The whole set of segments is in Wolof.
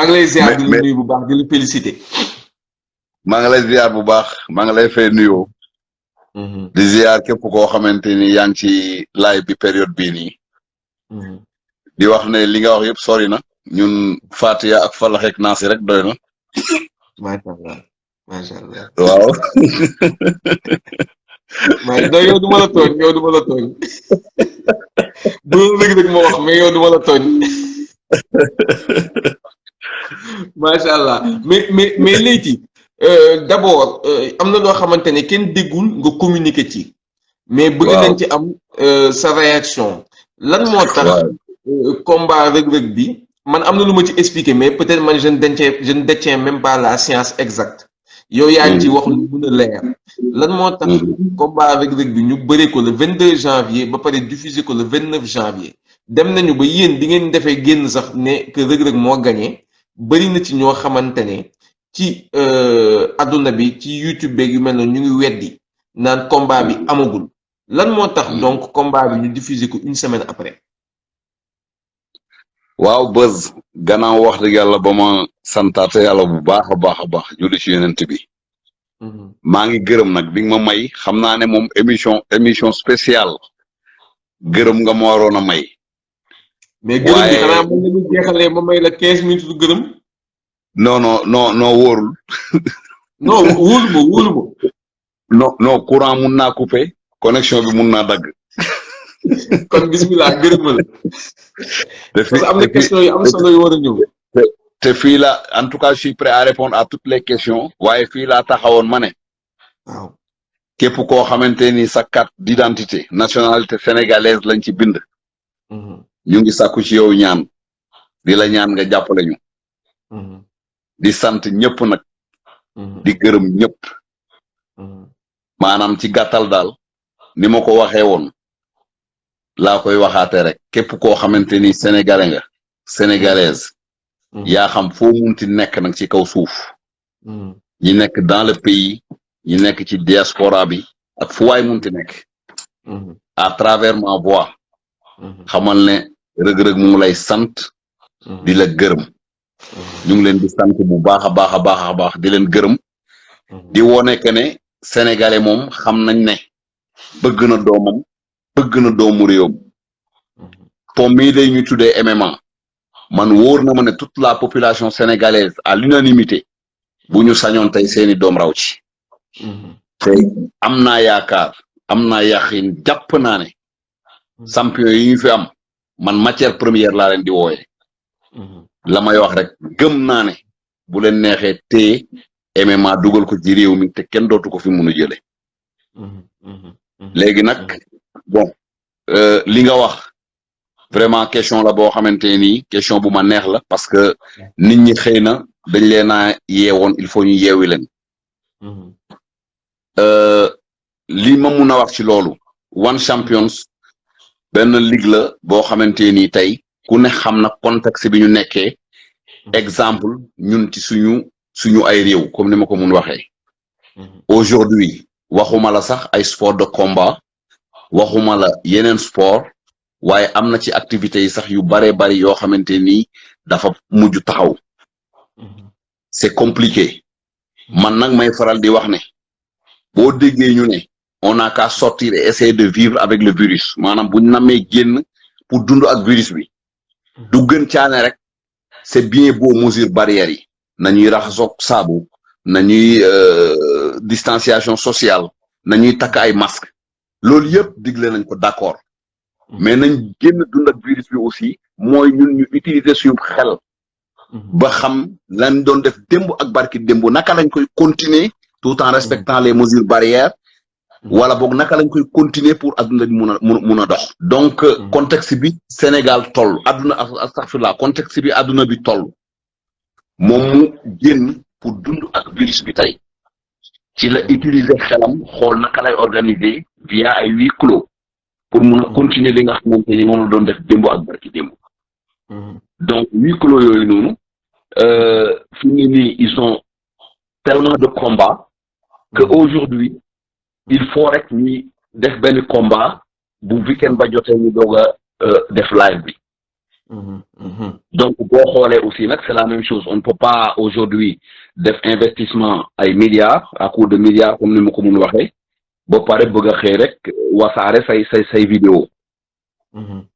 ngi lay ziar mais di la mais nuyu bu baax di la féliciter. maa ngi lay ziar bu baax maa ngi lay fay nuyoo Mhm, di ziar képp koo xamante ni yaa ngi ci live bi période bii nii mhm. di wax ne li nga wax yëpp sori na ñun Fatiha ak Falax ak Naasi rek doy na. Macha allah macha allah. waaw. mais non yow du ma la tooñ yow du ma la tooñ bu loolu léegi rek ma wax mais yow du ma la tooñ macha allah mais Leyti d'abord am na loo xamante ne kenn déggul nga communiquer ci. mais bëgg waaw nañ ci am sa réaction lan moo tax waaw. combat Reug Reug bi man am na lu ma ci expliquer mais peut-être man je ne détiens même pas la science exacte yow yaa ngi ci wax lu mën a leer lan moo tax combat Reug Reug bi ñu bëre ko le 22 janvier ba pare diffuser ko le 29 janvier dem nañu ba yéen di ngeen defee génn sax ne que Reug Reug moo gagné bëri na ci ñoo xamante ne ci adduna bi ci YouTube beeg yu mel noonu ñu ngi weddi naan combat bi amagul lan moo tax donc combat bi ñu diffuser ko une semaine après. waaw Buzz gannaaw wax dëgg yàlla ba ma santaate yàlla bu baax a baax a baax julli ci yonent bi maa ngi gërëm nag bi nga ma may xam naa ne moom émission spéciale gërëm nga ma waroon a may. mais gërëm bi xanaa mën nañu jeexalee ma may la 15 minutes du gërëm. non wóorul. non wóolu ma. non courant mun naa coupé connexion bi mun naa dagg. kon bismillah gërëmal. parce que am na question yu am solo yu war a ñëw. te fii la en tout cas je suis prêt à répondre à toutes les questions waaye fii laa taxawoon ma ne. waaw képp koo xamante ni sa carte d'identité nationalité sénégalaise lañ ci bind. ñu ngi sàkku ci yow ñaan di la ñaan nga jàppale ñu. di sant ñëpp nag. di gërëm ñëpp. maanaam ci gàttal daal ni ma ko waxee woon laa koy waxaate rek képp koo xamante ni sénégalais nga sénégalaise yaa xam foo munti nekk nag ci kaw suuf ñi nekk dans le pays ñi nekk ci diaspora bi ak fu waay munti nekk à travers ma voix xamal ne Reug Reug mu ngi lay sant di la gërëm ñu ngi leen di sant bu baax a baax a baax a baax di leen gërëm di wone que ne sénégalais moom xam nañ ne bëgg na doomam bëgg na doomu réewam pom mii day ñu tuddee MMA man wóor na ma ne toute la population sénégalaise à l'unanimité bu ñu sañoon tey seeni doom raw ci te am naa yaakaar am naa yaqin jàpp naa ne champion yi ñu fi am man matière première laa leen di wooye la may wax rek gëm naa ne bu leen neexee te MMA dugal ko ci réew mi te kenn dootu ko fi mun a jële léegi nag bon li nga wax vraiment question la boo xamante ni question bu ma neex la parce que nit ñi xëy na dañ leen a yeewoon il faut ñu yeewi leen li ma mun a wax ci loolu One Champions benn ligue la boo xamante ni tey ku ne xam na contexte bi ñu nekkee exemple ñun ci suñu ay réew comme ni ma ko mun waxee aujourd'hui waxuma la sax ay sport de combat waxuma la yeneen sport waaye am na ci activités yi sax yu bare bari yoo xamante ni dafa mujj taxaw c'est compliqué man nag may faral di wax ne boo déggee ñu ne on n'a qu'à sortir et essayer de vivre avec le virus maanaam buñ namee génn pour dund ak virus bi du gën caane rek c'est bien beau mesure barrières yi nañuy raxasoog saabu nañuy distanciation sociale nañuy takk ay masque loolu yëpp digle nañ ko d'accord mais nañ génn dund ak virus bi aussi mooy ñun ñu utiliser suñu xel ba xam lañ doon def démb ak barki démb naka lañ koy continuer tout en respectant les mesures barrières wala boog naka lañ koy continuer pour adduna bi mun a dox donc contexte bi Sénégal toll adduna astaghfirullah contexte bi adduna bi toll moom mu génn pour dund ak virus bi tey ci la utiliser xelam xool naka lay organiser via ay huis clos pour mun a continuer li nga xamante ni moom la doon def démb ak barki démb donc huis clos yooyu noonu fi mu ne nii ils sont tellement de combat que aujourd'hui il faut rek ñuy def benn combat bu weekend ba jotee ñu doog a def live bi donc boo xoolee aussi nag c'est la même chose on ne peut pas aujourd'hui def investissement ay milliards à coût de milliards comme ni ma ko mun waxee ba pare bëgg a xëy rek wasaare say vidéo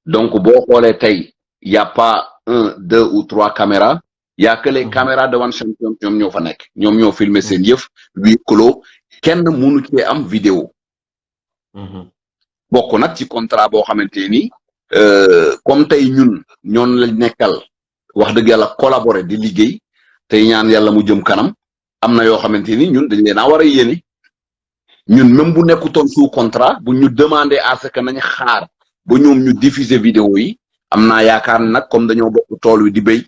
donc boo xoolee tey y a pas 1 2 ou 3 caméras y a que les caméras de One Champion ñoom ñoo fa nekk ñoom ñoo filmer seen yëf huis clos kenn mënu cee am vidéo bokk nag ci contrat boo xamante ni comme tey ñun ñoon la nekkal wax dëgg yàlla collaborer di liggéey tey ñaan yàlla mu jëm kanam am na yoo xamante ni ñun dañ leen a war a yéene ñun même bu nekkutoon sous contrat bu ñu demander à ce que nañ xaar ba ñoom ñu diffuser vidéo yi am naa yaakaar nag comme dañoo bokk tool wi di béy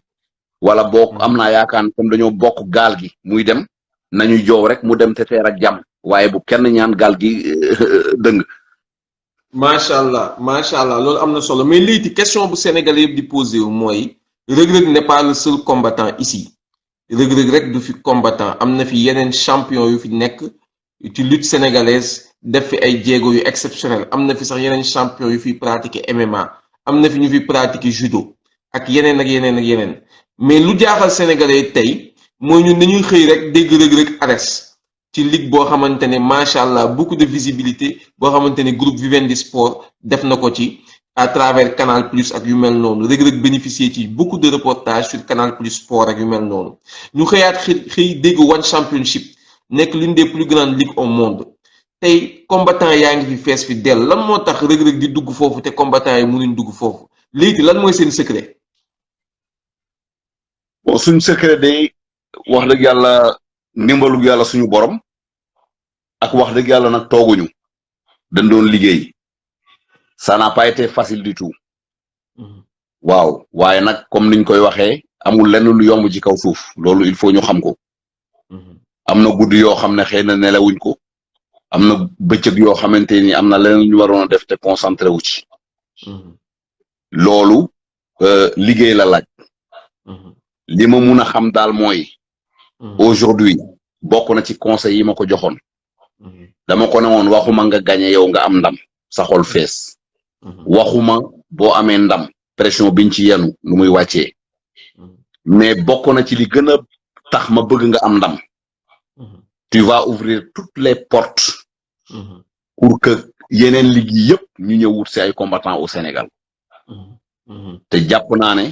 wala bokk am naa yaakaar comme dañoo bokk gaal gi muy dem nañu joow rek mu dem te teer ak jàmm waaye bu kenn ñaan gaal gi dëng. macha allah loolu am na solo mais léegi question bu Sénégalais yëpp di posé wu mooy Reug Reug n'est pas le seul combattant ici Reug Reug rek du fi combattant am na fi yeneen champion yu fi nekk ci lutte sénégalaise def fi ay jéego yu exceptionnel am na fi sax yeneen champion yu fi pratiquer MMA am na fi ñu fi pratiquer judo ak yeneen ak yeneen mais lu jaaxal Sénégalais tey mooy ñun dañuy xëy rek dégg Reug Reug arrest ci ligue boo xamante ne macha allah beaucoup de visibilité boo xamante ne groupe Vivendi Sport def na ko ci à travers Canal Plus ak yu mel noonu Reug Reug bénéficier ci beaucoup de reportages sur Canal Plus Sport ak yu mel noonu ñu xëyaat xëy dégg One Championship nekk l'une des plus grandes ligues au monde tey combattant yaa ngi fi fees fi dell lan moo tax Reug Reug di dugg foofu te combattant yi mënuñ dugg foofu léegi lan mooy seen secret. bon suñu secret day wax dëgg yàlla ndimbalu yàlla suñu borom ak wax dëgg yàlla nag tooguñu dañ doon liggéey ça n'a pas été facile du tout waaw waaye nag comme niñ koy waxee amul lenn lu yomb ci kaw suuf loolu il faut ñu xam ko am na guddi yoo xam ne xëy na nelawuñ ko am na bëccëg yoo xamante ni am na leneen ñu waroon a def te concentré wu ci loolu liggéey la laaj li ma mun a xam daal mooy aujourd'hui bokk na ci conseil yi ma ko joxoon dama ko ne woon waxuma nga gagné yow nga am ndam sa xol fees waxuma boo amee ndam pression biñ ci yenu nu muy wàccee mais bokk na ci li gën a tax ma bëgg nga am ndam tu vas ouvrir toutes les portes pour que yeneen ligue yi yëpp ñu ñëw wut si ay combattants au Sénégal te jàpp naa ne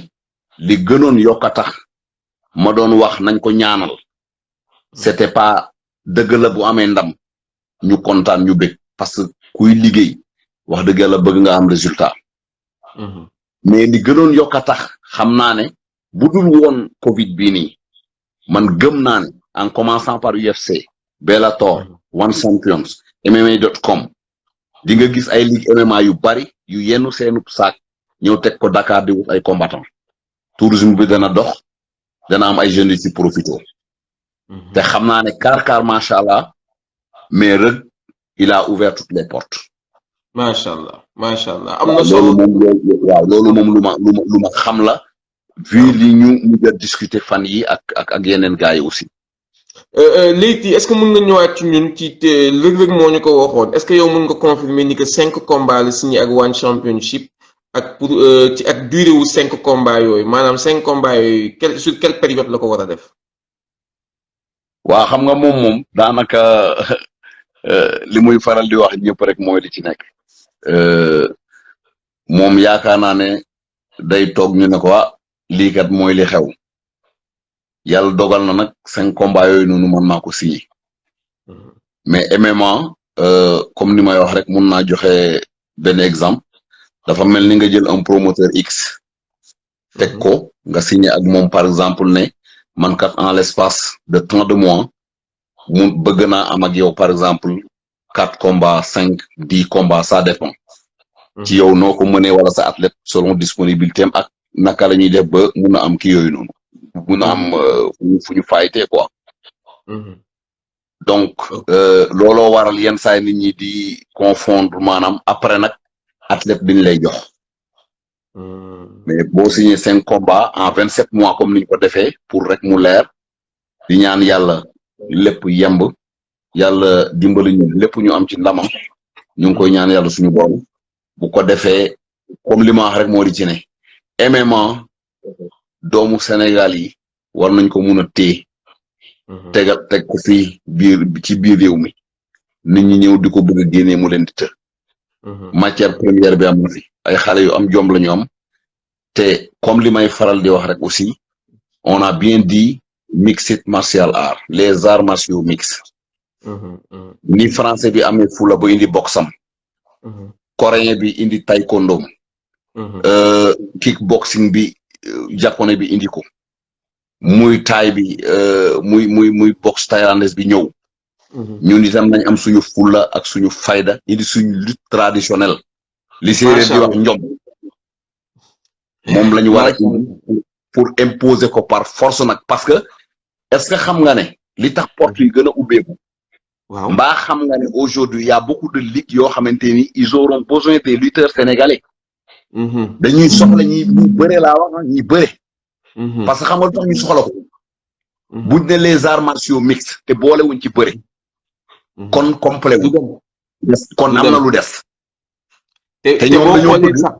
li gënoon yokk a tax ma doon wax nañ ko ñaanal c'était pas dëgg la bu amee ndam ñu kontaan ñu bëgg parce que kuy liggéey wax dëgg la bëgg nga am résultat mais li gënoon yokk a tax xam naa ne bu dul woon Covid bii nii man gëm naa ne en commençant par UFC Bellator One Champions MMA.com di nga gis ay ligue MMA yu bari yu yenn seenu saak ñëw teg ko Dakar di wut ay combattants tourisme bi dana dox dana am ay jeunes yu ci profité te xam naa ne car macha allah mais Reug il a ouvert toutes les portes. macha allah am na solo loolu moom lu ma xam la vu li ñu mujj a discuter fan yi ak yeneen gars yi aussi. léegi est-ce que mën nga ñëwaat ci ñun ci Reug Reug moo ñu ko waxoon est-ce que yow mën nga confirmer ni que 5 combats la signé ak One Championship ak pour ci ak durée wu 5 combats yooyu maanaam 5 combats yooyu sur quelle période la ko war a def. waaw xam nga moom daanaka li muy faral di wax ñëpp rek mooy li ci nekk moom yaakaar naa ne day toog ñu ne ko lii kat mooy li xew yàlla dogal na nag 5 combats yooyu noonu man maa ko signé mais MMA comme ni may wax rek mun naa joxe benn exemple dafa mel ni nga jël un promoteur X teg ko nga signé ak moom par exemple ne man kat en l'espace de tant de mois mu bëgg naa am ak yow par exemple 4 combats 5 10 combats ça dépend ci yow noo ko mënee wala sa athlète selon disponibilité am ak naka la ñuy def ba mun a am kii yooyu noonu mun a am fu ñu faytee quoi donc looloo waral yenn saay nit ñi di confondre maanaam après nag athlète biñ lay jox mais boo signé 5 combats en 27 mois comme niñ ko defee pour rek mu leer di ñaan yàlla lépp yemb yàlla dimbali ñu lépp ñu am ci ndamam ñu ngi koy ñaan yàlla suñu borom bu ko defee comme li ma wax rek moo di ci ne MMA doomu Sénégal yi war nañ ko mun a téye teg ko fii ci biir réew mi nit ñi ñëw di ko bëgg a génnee mu leen di të matière première bi am na fi ay xale yu am jom la ñu am te comme li may faral di wax rek aussi on a bien dit mixed martial art les arts martiaux mix ni français bi amee fula ba indi boxam coréen bi indi taekwondo kickboxing bi japonais bi indi ko muy taay bi muy boxe thaïlandaise bi ñëw ñun itam nañ am suñu fula ak suñu fayda indi suñu lutte traditionnelle li séeréer di wax njom moom la ñu war a indi pour imposer ko par force nag parce que est-ce que xam nga ne li tax porte yi gën a ubbeeku mbaa xam nga ne aujourd'hui y a beaucoup de ligues yoo xamante ni ils auront besoin des lutteurs sénégalais dañuy soxla ñi bëre laa wax ñi bëre parce que xam nga lu tax ñu soxla ko buñ ne les arts martiaux mixtes te boole wuñ ci bëre kon complet wu kon am na lu des te ñoom dañoo bëgg sax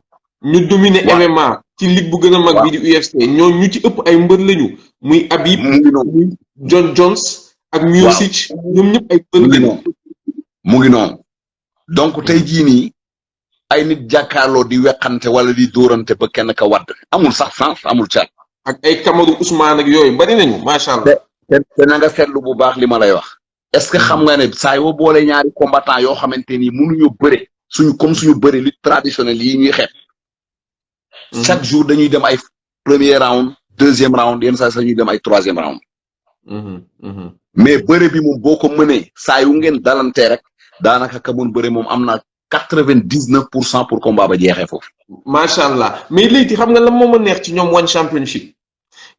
ñu dominer MMA ci ligue bu gën a mag bi di UFC ñoo ñu ci ëpp ay mbër lañu muy Habib muy John Jones ak Miocic ñoom ñëpp ay mbër lañu mu ngi noonu donc tey jii nii ay nit jàkkaarloo di weqante wala di dóorante ba kenn ka wadd amul sax sens amul caat ak ay Kamaru Ousmane ak yooyu bari nañu macha allah te na nga seetlu bu baax li ma lay wax est-ce que xam nga ne saa yoo boole ñaari combattant yoo xamante ni mënuñu bëre suñu bëre lutte traditionnelle yi ñuy xeet chaque jour dañuy dem ay premier round deuxième round yenn saa sax ñuy dem ay troisième round mais bëre bi moom boo ko mënee saa yu ngeen dalantee rek daanaka ka mun bëre moom am na 99% pour combat ba jeexee foofu. macha allah mais léegi xam nga lan moo ma neex ci ñoom One Championship.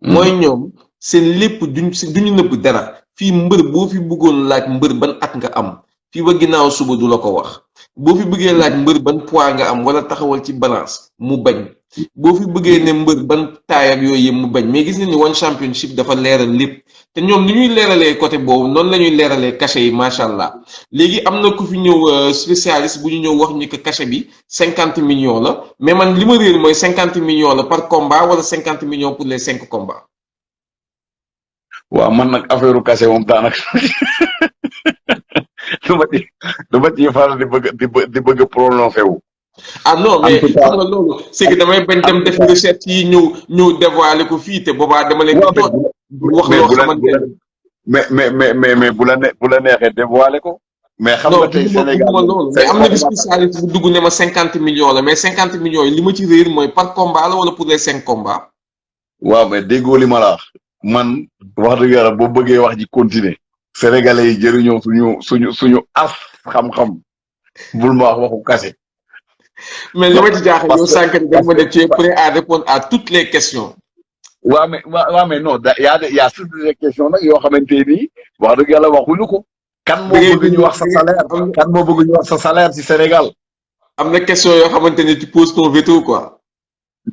mooy ñoom seen lépp duñu nëbb dara fii mbër boo fi bëggoon laaj mbër ban at nga am fii ba ginnaaw suba du la ko wax boo fi bëggee laaj mbër ban poids nga am wala taxawal ci balance mu bañ boo fi bëggee ne mbër ban taay ak yooyu yëpp mu bañ mais gis nañ ni One Championship dafa leeral lépp te ñoom ni ñuy leeralee côté boobu noonu la ñuy leeralee cachet yi macha allah léegi am na ku fi ñëw spécialiste bu ñu ñëw wax ni que cachet bi 50 millions la mais man li ma réer mooy 50 millions la par combat wala 50 millions pour les 5 combats. waaw man nag affaire cachet moom daanaka du ma ci faral di bëgg a prononcé wu. ah non mais xam nga loolu c'est que damay bañ dem def recherche yi ñëw dévoiler ko fii te boobaa dama leen di toog wax loo xamante mais bu la neexee dévoiler ko. mais xam nga tey Sénégal loolu mais am na bi spécialiste bu dugg ne ma 50 millions la mais 50 millions yi li ma ci réer mooy par combat la wala pour les 5 combats. waaw mais déggoo li ma la wax man wax dëgg yàlla boo bëggee wax ji continuer sénégalais yi jëriñoo suñu as xam-xam bul ma wax waxu kase. mais li ma ci jaaxal yow sànq da nga ne tu es prêt à répondre à toutes les questions. waaw mais non y a surtout des questions nag yoo xamante ni wax dëgg yàlla waxuñu ko. kan moo bëgg ñu wax sa salaire kan moo bëgg ñu wax sa salaire ci Sénégal. am na question yoo xamante ni tu poses ton veto quoi.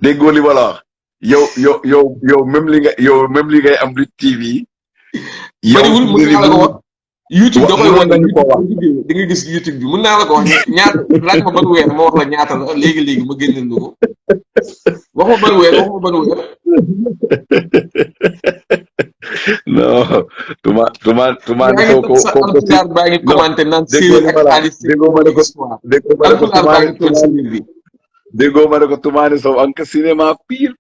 déggoo li ma la wax yow même li ngay am Lutte TV. bariwul mën naa la ko wax. YouTube da koy wane di nga gis YouTube bi mën naa la ko wax ñaata laaj ma ban weer ma wax la ñaata la léegi ma génne lu ko wax ma ban weer. non tuma alpulaar baa ngi commenté naan séeréer ak xaalis déggoo ma ne ko Toumani Sow anka cinéma pire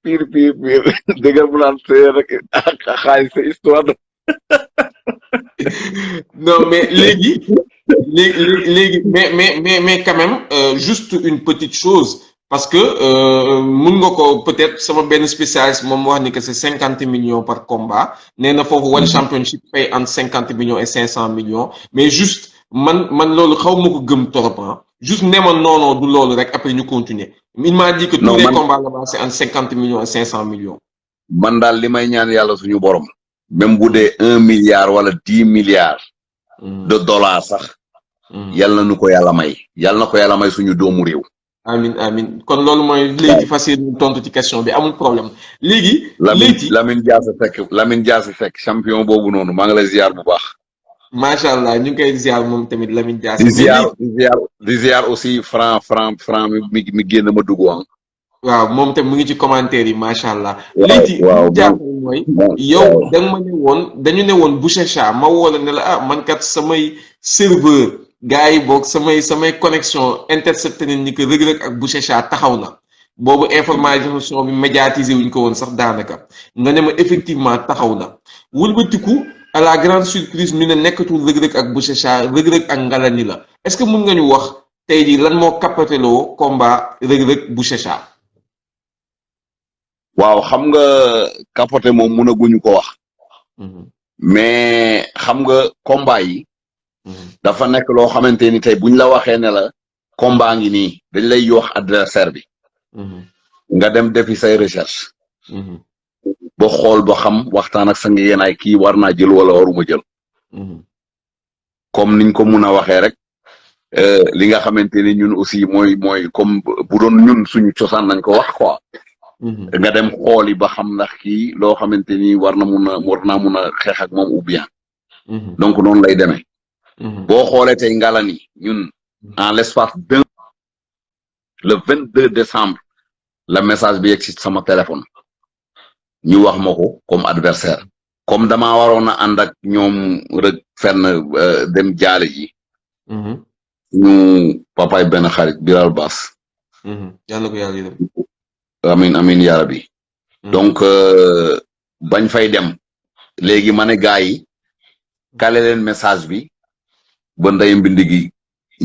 déggal mu naan séeréer ak xaalis sa histoire non mais léegi mais quand même juste une petite chose parce que mun nga ko peut-être sama benn spécialiste moom wax ni que c'est 50 millions par combat nee na foofu One Championship paye entre 50 millions et 500 millions mais juste man loolu xaw ma ko gëm trop juste ne ma non du loolu rek après ñu continuer il m'a dit que tous les combats là-bas c'est entre 50 millions et 500 millions. man daal li may ñaan yàlla suñu borom. même bu dee 1 milliard wala 10 milliards. de dollars sax. yàlla na ko yàlla may. yàlla na ko yàlla may suñu doomu réew. amin kon loolu mooy léegi facile tontu ci question bi amul problème léegi. Lamine Diassi Seck champion boobu noonu maa ngi lay ziar bu baax. macha allah ñu ngi koy ziar moom tamit Lamine Diassi. di ziar aussi franc mi génn ma dugg waaw moom tam mu ngi ci commentaire yi macha allah. waaw léegi li waaw ñu jaaxal mooy yow da nga ma ne woon dañu ne woon Boucher ma woo la ne la ah man kat samay serveur gars yi boog samay connexion intercepté nañ ni que Reug Reug ak Boucher taxaw na boobu information bi médiatisé wuñ ko woon sax daanaka nga ne ma effectivement taxaw na wëlbatiku à la grande surprise ñu ne nekkatul Reug Reug ak Boucher Reug Reug ak Ngalani la est-ce que mun nga ñu wax tey jii lan moo capateloo combat Reug Reug Boucher. waaw xam nga capoté moom mënaguñu ko wax. mais xam nga combat yi. dafa nekk loo xamante ni tey buñ la waxee ne la combat ngi nii dañ lay wax adversaire bi. nga dem defi say recherche. ba xool ba xam waxtaan ak sa ngeenaay kii war naa jël wala waruma jël. comme niñ ko mun a waxee rek li nga xamante ni ñun aussi mooy comme bu doon ñun suñu cosaan nañ ko wax quoi. nga dem xooli ba xam ndax kii loo xamante ni war naa mun a xeex ak moom ou bien. donc noonu lay demee. boo xoolee tey Ngalani ñun en l'espace d'un le 22 décembre la message bi yegg ci sama téléphone ñu wax ma ko comme adversaire comme damaa waroon a ànd ak ñoom rek fenn dem jaale ji. ñu papaay benn xarit Biral Bass. yàlla ko yàlla yërëm. amin yaa rabbi. donc bañ fay dem léegi ma ne gars yi kale leen message bi ba ndey mbind gi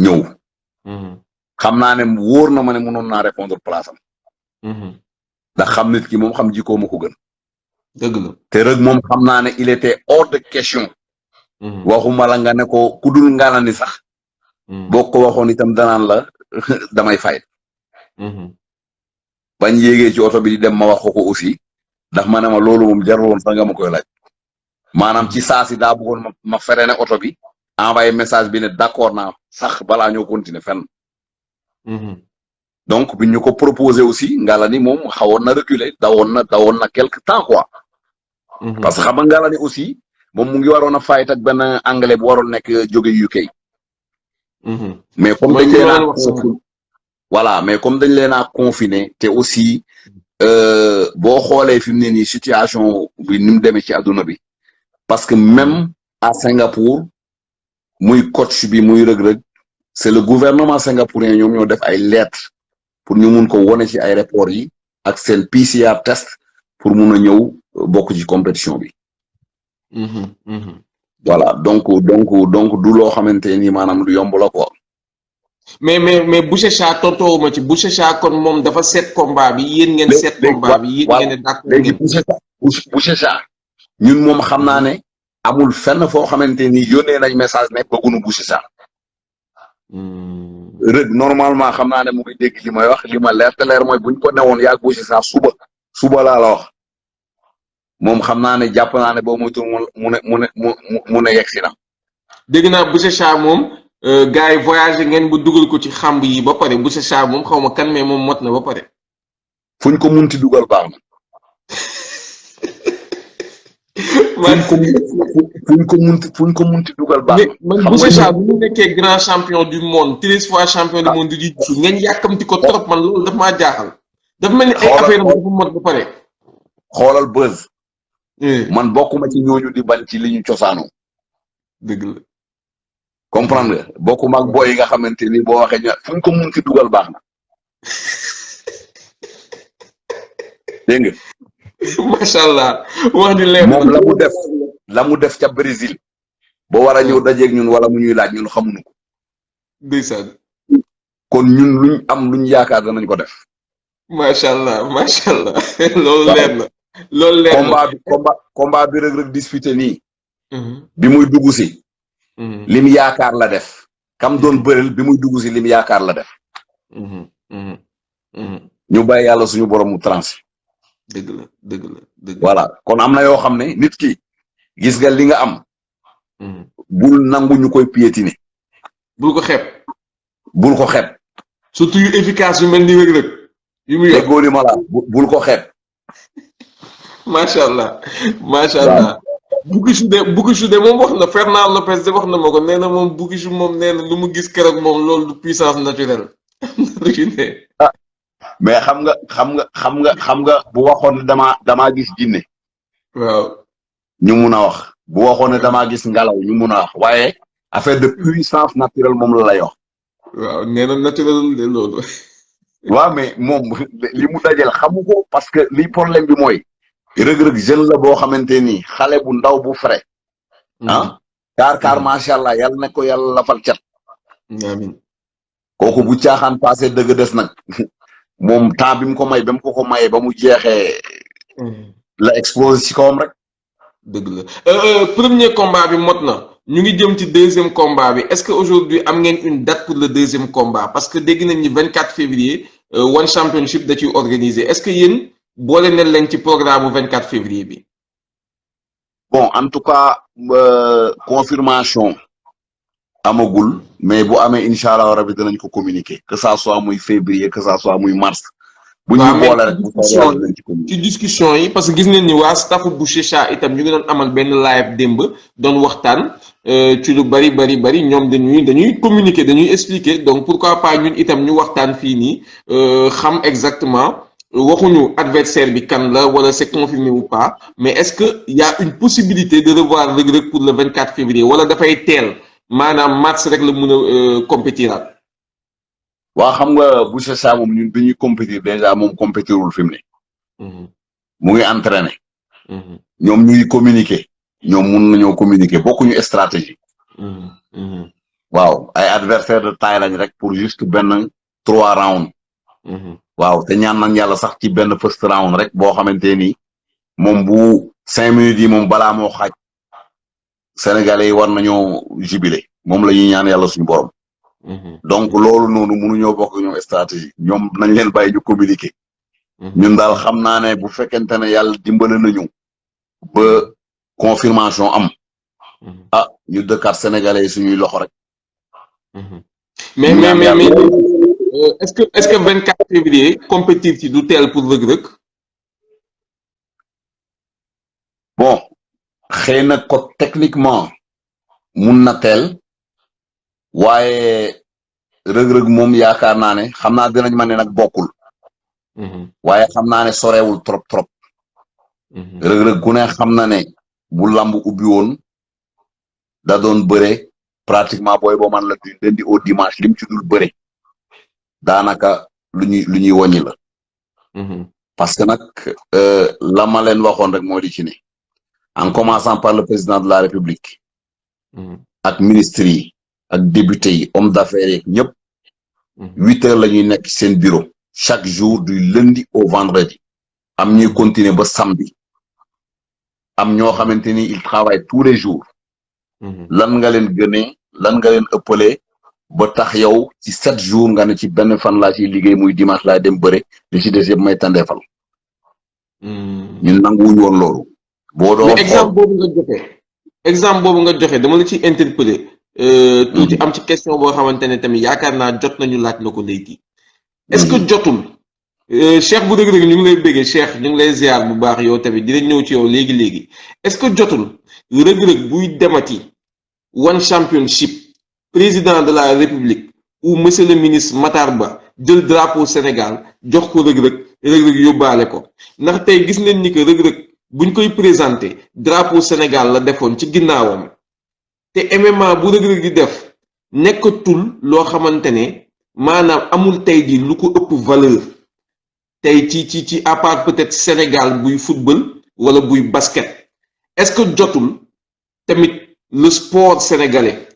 ñëw. xam naa ne wóor na ma ne mënoon naa répondre place am. ndax xam nit ki moom xam jikko ma ko gën. dëgg la te rek moom xam naa ne il était hors de question. waxuma la nga ne ko ku dul Ngalani sax. boo ko waxoon itam danaan la damay fay. bañ yéegee ci oto bi di dem ma wax ko aussi ndax ma ne ma loolu moom jarul woon sax nga ma koy laaj. maanaam ci saa si daa bëggoon ma freiné oto bi. envoyé message bi ne d'accord naa sax balaa ñoo continuer fenn. donc bi ñu ko proposé aussi Ngalani moom xawoon na reculer dawoon na quelque temps quoi. parce que xam nga Ngalani aussi moom mu ngi waroon a fight ak benn anglais bu waroon nekk jóge UK. mais comme dañ leen a voilà mais comme dañ leen a confiné te aussi boo xoolee fi mu ne nii situation bi ni mu demee ci adduna bi parce que même à Singapour muy coach bi muy Reug Reug c'est le gouvernement singapourien ñoom ñoo def ay lettres pour ñu mun ko wone ci aéroport yi ak seen PCR test pour mun a ñëw bokk ci compétition bi. voilà donc du loo xamante ni maanaam lu yomb la quoi. mais Boucher tontoo ma ci Boucher kon moom dafa seet combat bi yéen ngeen seet combat bi yéen ngeen ne d'accord ngeen. Boucher ñun moom xam naa ne amul fenn foo xamante ni yónnee nañ message ne bëgguñu Boucher. Reug normalement xam naa ne mu ngi dégg li may wax li ma leer te leer mooy buñ ko newoon yaa Boucher suba laa la wax moom xam naa ne jàpp naa ne boo moytu mu ne yegg si na. dégg naa Boucher moom gars yi voyagé ngeen bu dugal ko ci xamb yi ba pare Boucher moom xaw ma kan mais moom mot na ba pare. fuñ ko munti dugal baax na. fuñ ko munti dugal baax na. man Boucher bu ñu nekkee grand champion du monde 13 fois champion du monde di jiitu ngeen yàkkamti ko trop man loolu daf maa jaaxal. dafa mel ni ay affaire am dafa mot ba pare. xoolal buzz. man bokkuma ci ñooñu di bañ ci li ñu cosaanoo. dëgg la. comprendre nga bokkuma ak boy yi nga xamante ni boo waxee ñu fuñ ko munti dugal baax na. dégg nga. macha allah wax di leer moom la mu def ca Brésil ba war a ñëw dajeeg ñun wala mu ñuy laaj ñun xamuñu ko. ndeysaan. kon ñun luñ yaakaar danañ ko def. macha allah loolu leer na. loolu leer na combat bi Reug Reug disputé nii. bi muy dugg si. lim yaakaar la def. kam doon bëreel bi muy dugg si lim yaakaar la def. ñu bàyyi yàlla suñu borom mu transi. dëgg la. voilà kon am na yoo xam ne nit ki gis nga li nga am. bul nangu ñu koy piétiner. bul ko xeeb. surtout yu efficace yu mel ni Reug Reug. yu mu yor déggoo li ma la bul ko xeeb. macha allah. Boukichou de moom wax na Fernand Lopez de wax na ma ko nee na moom Boukichou moom nee na lu mu gis keroog moom loolu du puissance naturelle. mais xam nga bu waxoon ne damaa gis jinne waaw ñu mun a wax bu waxoon ne damaa gis ngelaw ñu mun a wax waaye affaire de puissance naturelle moom la lay wax. waaw nee na naturel de loolu. waaw mais moom li mu dajal xamu ko parce que li problème bi mooy rëg-rëg jeune la boo xamante ni xale bu ndaw bu frais ah kaar macha allah yàlla na ko yàlla lafal cat. amiin. kooku bu caaxaan passé dëgg des nag moom temps bi mu ko may ba mu ko mayee ba mu jeexee la explosé ci kawam rek. dëgg la premier combat bi mot na ñu ngi jëm ci deuxième combat bi est-ce que aujourd'hui am ngeen une date pour le deuxième combat parce que dégg nañ ni 24 février One Championship da ciy organisé est-ce que yéen boole nañ leen ci programme 24 février bi. bon en tout cas confirmation amagul mais bu amee incha allah rabi danañ ko communiquer que ça soit muy février que ça soit muy mars. bu ñuy boole rek ci discussion yi parce que gis nañ ni waa staff bu Checha itam ñu ngi doon amal benn live démb doon waxtaan ci lu bari ñoom dañuy communiquer dañuy expliquer donc pourquoi pas ñun itam ñu waxtaan fii nii xam exactement waxuñu adversaire bi kan la wala c'est confirmé ou pas mais est-ce que y a une possibilité de revoir Reug Reug pour le 24 février wala dafay teel maanaam mars rek la mën a compétiraat. waa xam nga bu Checha moom ñun bi ñuy compétir déjà moom compétirul fi mu ne. mu ngi entraîné. ñoom ñuy communiquer. ñoom mun nañoo communiquer bokkuñu stratégie. waaw ay adversaire de taille lañ rek pour juste benn 3 rounds. waaw te ñaan nañ yàlla sax ci benn first round rek boo xamante ni moom bu 5 minutes yi moom balaa moo xaaj sénégalais yi war nañoo jubilé moom la ñuy ñaan yàlla suñu borom. donc loolu noonu mënuñoo bokk ñoom stratégie ñoom nañ leen bàyyi ñu communiquer. ñun daal xam naa ne bu fekkente ne yàlla dimbale nañu ba confirmation am. ah ñu dëkkaat sénégalais yi suñuy loxo rek. mais est-ce que 24 février compétir ci du teel pour Reug Reug. bon xëy na ko techniquement mun na teel. waaye Reug Reug moom yaakaar naa ne xam naa dinañ ma ne nag bokkul. waaye xam naa ne sorewul trop. Reug Reug ku ne xam na ne bu lamb ubbi woon da doon bëre pratiquement booy boo man la di lundi au dimanche lim ci dul bëre daanaka lu ñuy wàññi la. parce que nag la ma leen waxoon rek moo di ci ne en commençant par le président de la république. ak ministre yi. ak député yi homme d'affaires yeeg ñëpp 8 heures la ñuy nekk seen bureau chaque jour du lundi au vendredi am ñuy continuer ba samedi am ñoo xamante ni il travaille tous les jours lan nga leen gënee lan nga leen ëppalee ba tax yow ci 7 jours nga ne ci benn fan laa ciy liggéey muy dimanche laa dem bëre li ci des yëpp may tandeefal ñun nanguwuñu woon loolu boo doon exemple boobu nga joxe dama la ciy interpeller tuuti am ci question boo xamante ne tamit yaakaar naa jot nañu laaj la ko léegi est-ce que jotul Cheikh bu Reug Reug ñu ngi lay béggee Cheikh ñu ngi lay ziar bu baax yow tamit dinañ ñëw ci yow léegi est-ce que jotul Reug Reug buy demati One Championship président de la République ou monsieur le ministre Matar Ba jël drapeau Sénégal jox ko Reug Reug yóbbaale ko ndax tey gis nañ ni que Reug Reug buñ koy présenté drapeau Sénégal la defoon ci ginnaawam te MMA bu Reug Reug di def nekkatul loo xamante ne maanaam amul tey ji lu ko ëpp valeur tey ci à part peut-être Sénégal buy football wala buy basket est-ce que jotul tamit le sport sénégalais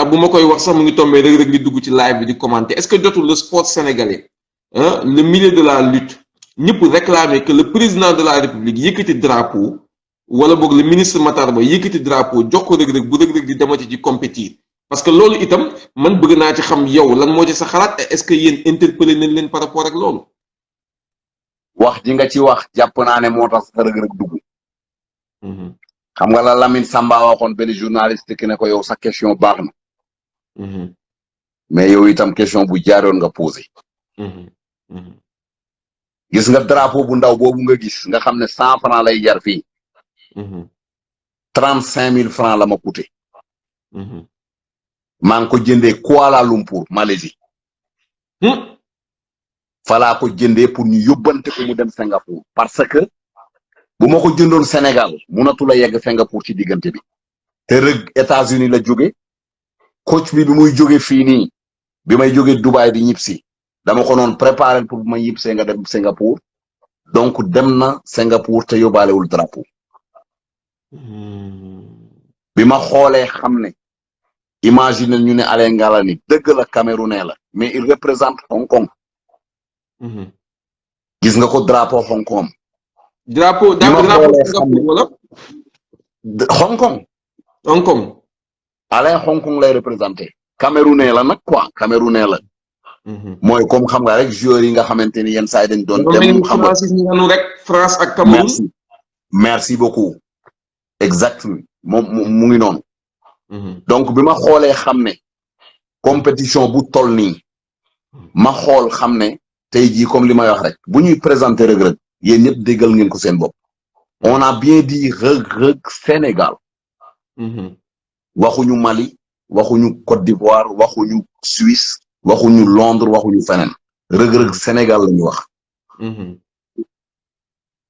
bu ma koy wax sax mu ngi tombé Reug Reug di dugg ci live bi di commenter est-ce que jotul le sport sénégalais le milieu de la lutte ñëpp réclamer que le président de la République yëkkati drapeau wala boog le ministre Matar Ba yëkkati drapeau jox ko Reug Reug bu Reug Reug di demati ci compétir parce que loolu itam man bëgg naa ci xam yow lan moo ci sa xalaat est-ce que yéen interpellé nañ leen par rapport ak loolu. wax ji nga ci wax jàpp naa ne moo tax Reug Reug dugg. xam nga la Lamine Samba waxoon benn journaliste ki ne ko yow sa question baax na. mais yow itam question bu jaaroon nga posé. gis nga drapeau bu ndaw boobu nga gis nga xam ne 100 francs lay jar fii. 35 000 francs la ma coûté. maa ngi ko jëndee Kuala Lumpur Malaisie. falaa ko jëndee pour ñu yóbbante ko mu dem Singapour parce que bu ma ko jëndoon Sénégal munatu la yegg Singapour ci diggante bi te rëg États-Unis la jóge coach bi muy jóge fii nii bi may jóge Dubaï di ñibbisi dama ko noon préparer pour bu ma ñibbisee nga dem Singapour donc dem na Singapour te yóbbaalewul drapeau bi ma xoolee xam ne imagine ñu ne Alain Ngalani dëgg la Camerounais la mais il représente Hong Kong gis nga ko drapeau Hong Kong drapeau Singapour wala Hong Kong Hong Kong Alain Hong Kong lay représenté Camerounais la nag quoi Camerounais la mooy comme xam nga rek joueurs yi nga xamante ni yenn saa yi dañ doon dem xam nga rek France ak Cameroun merci beaucoup exactement moom mu ngi noonu donc bi ma xoolee xam ne compétition bu toll nii ma xool xam ne tey jii comme li may wax rek bu ñuy présenter Reug Reug yéen ñëpp déggal ngeen ko seen bopp on a bien dit Reug Reug Sénégal waxuñu Mali waxuñu Côte d'Ivoire waxuñu Suisse waxuñu Londres waxuñu feneen Reug Reug Sénégal la ñu wax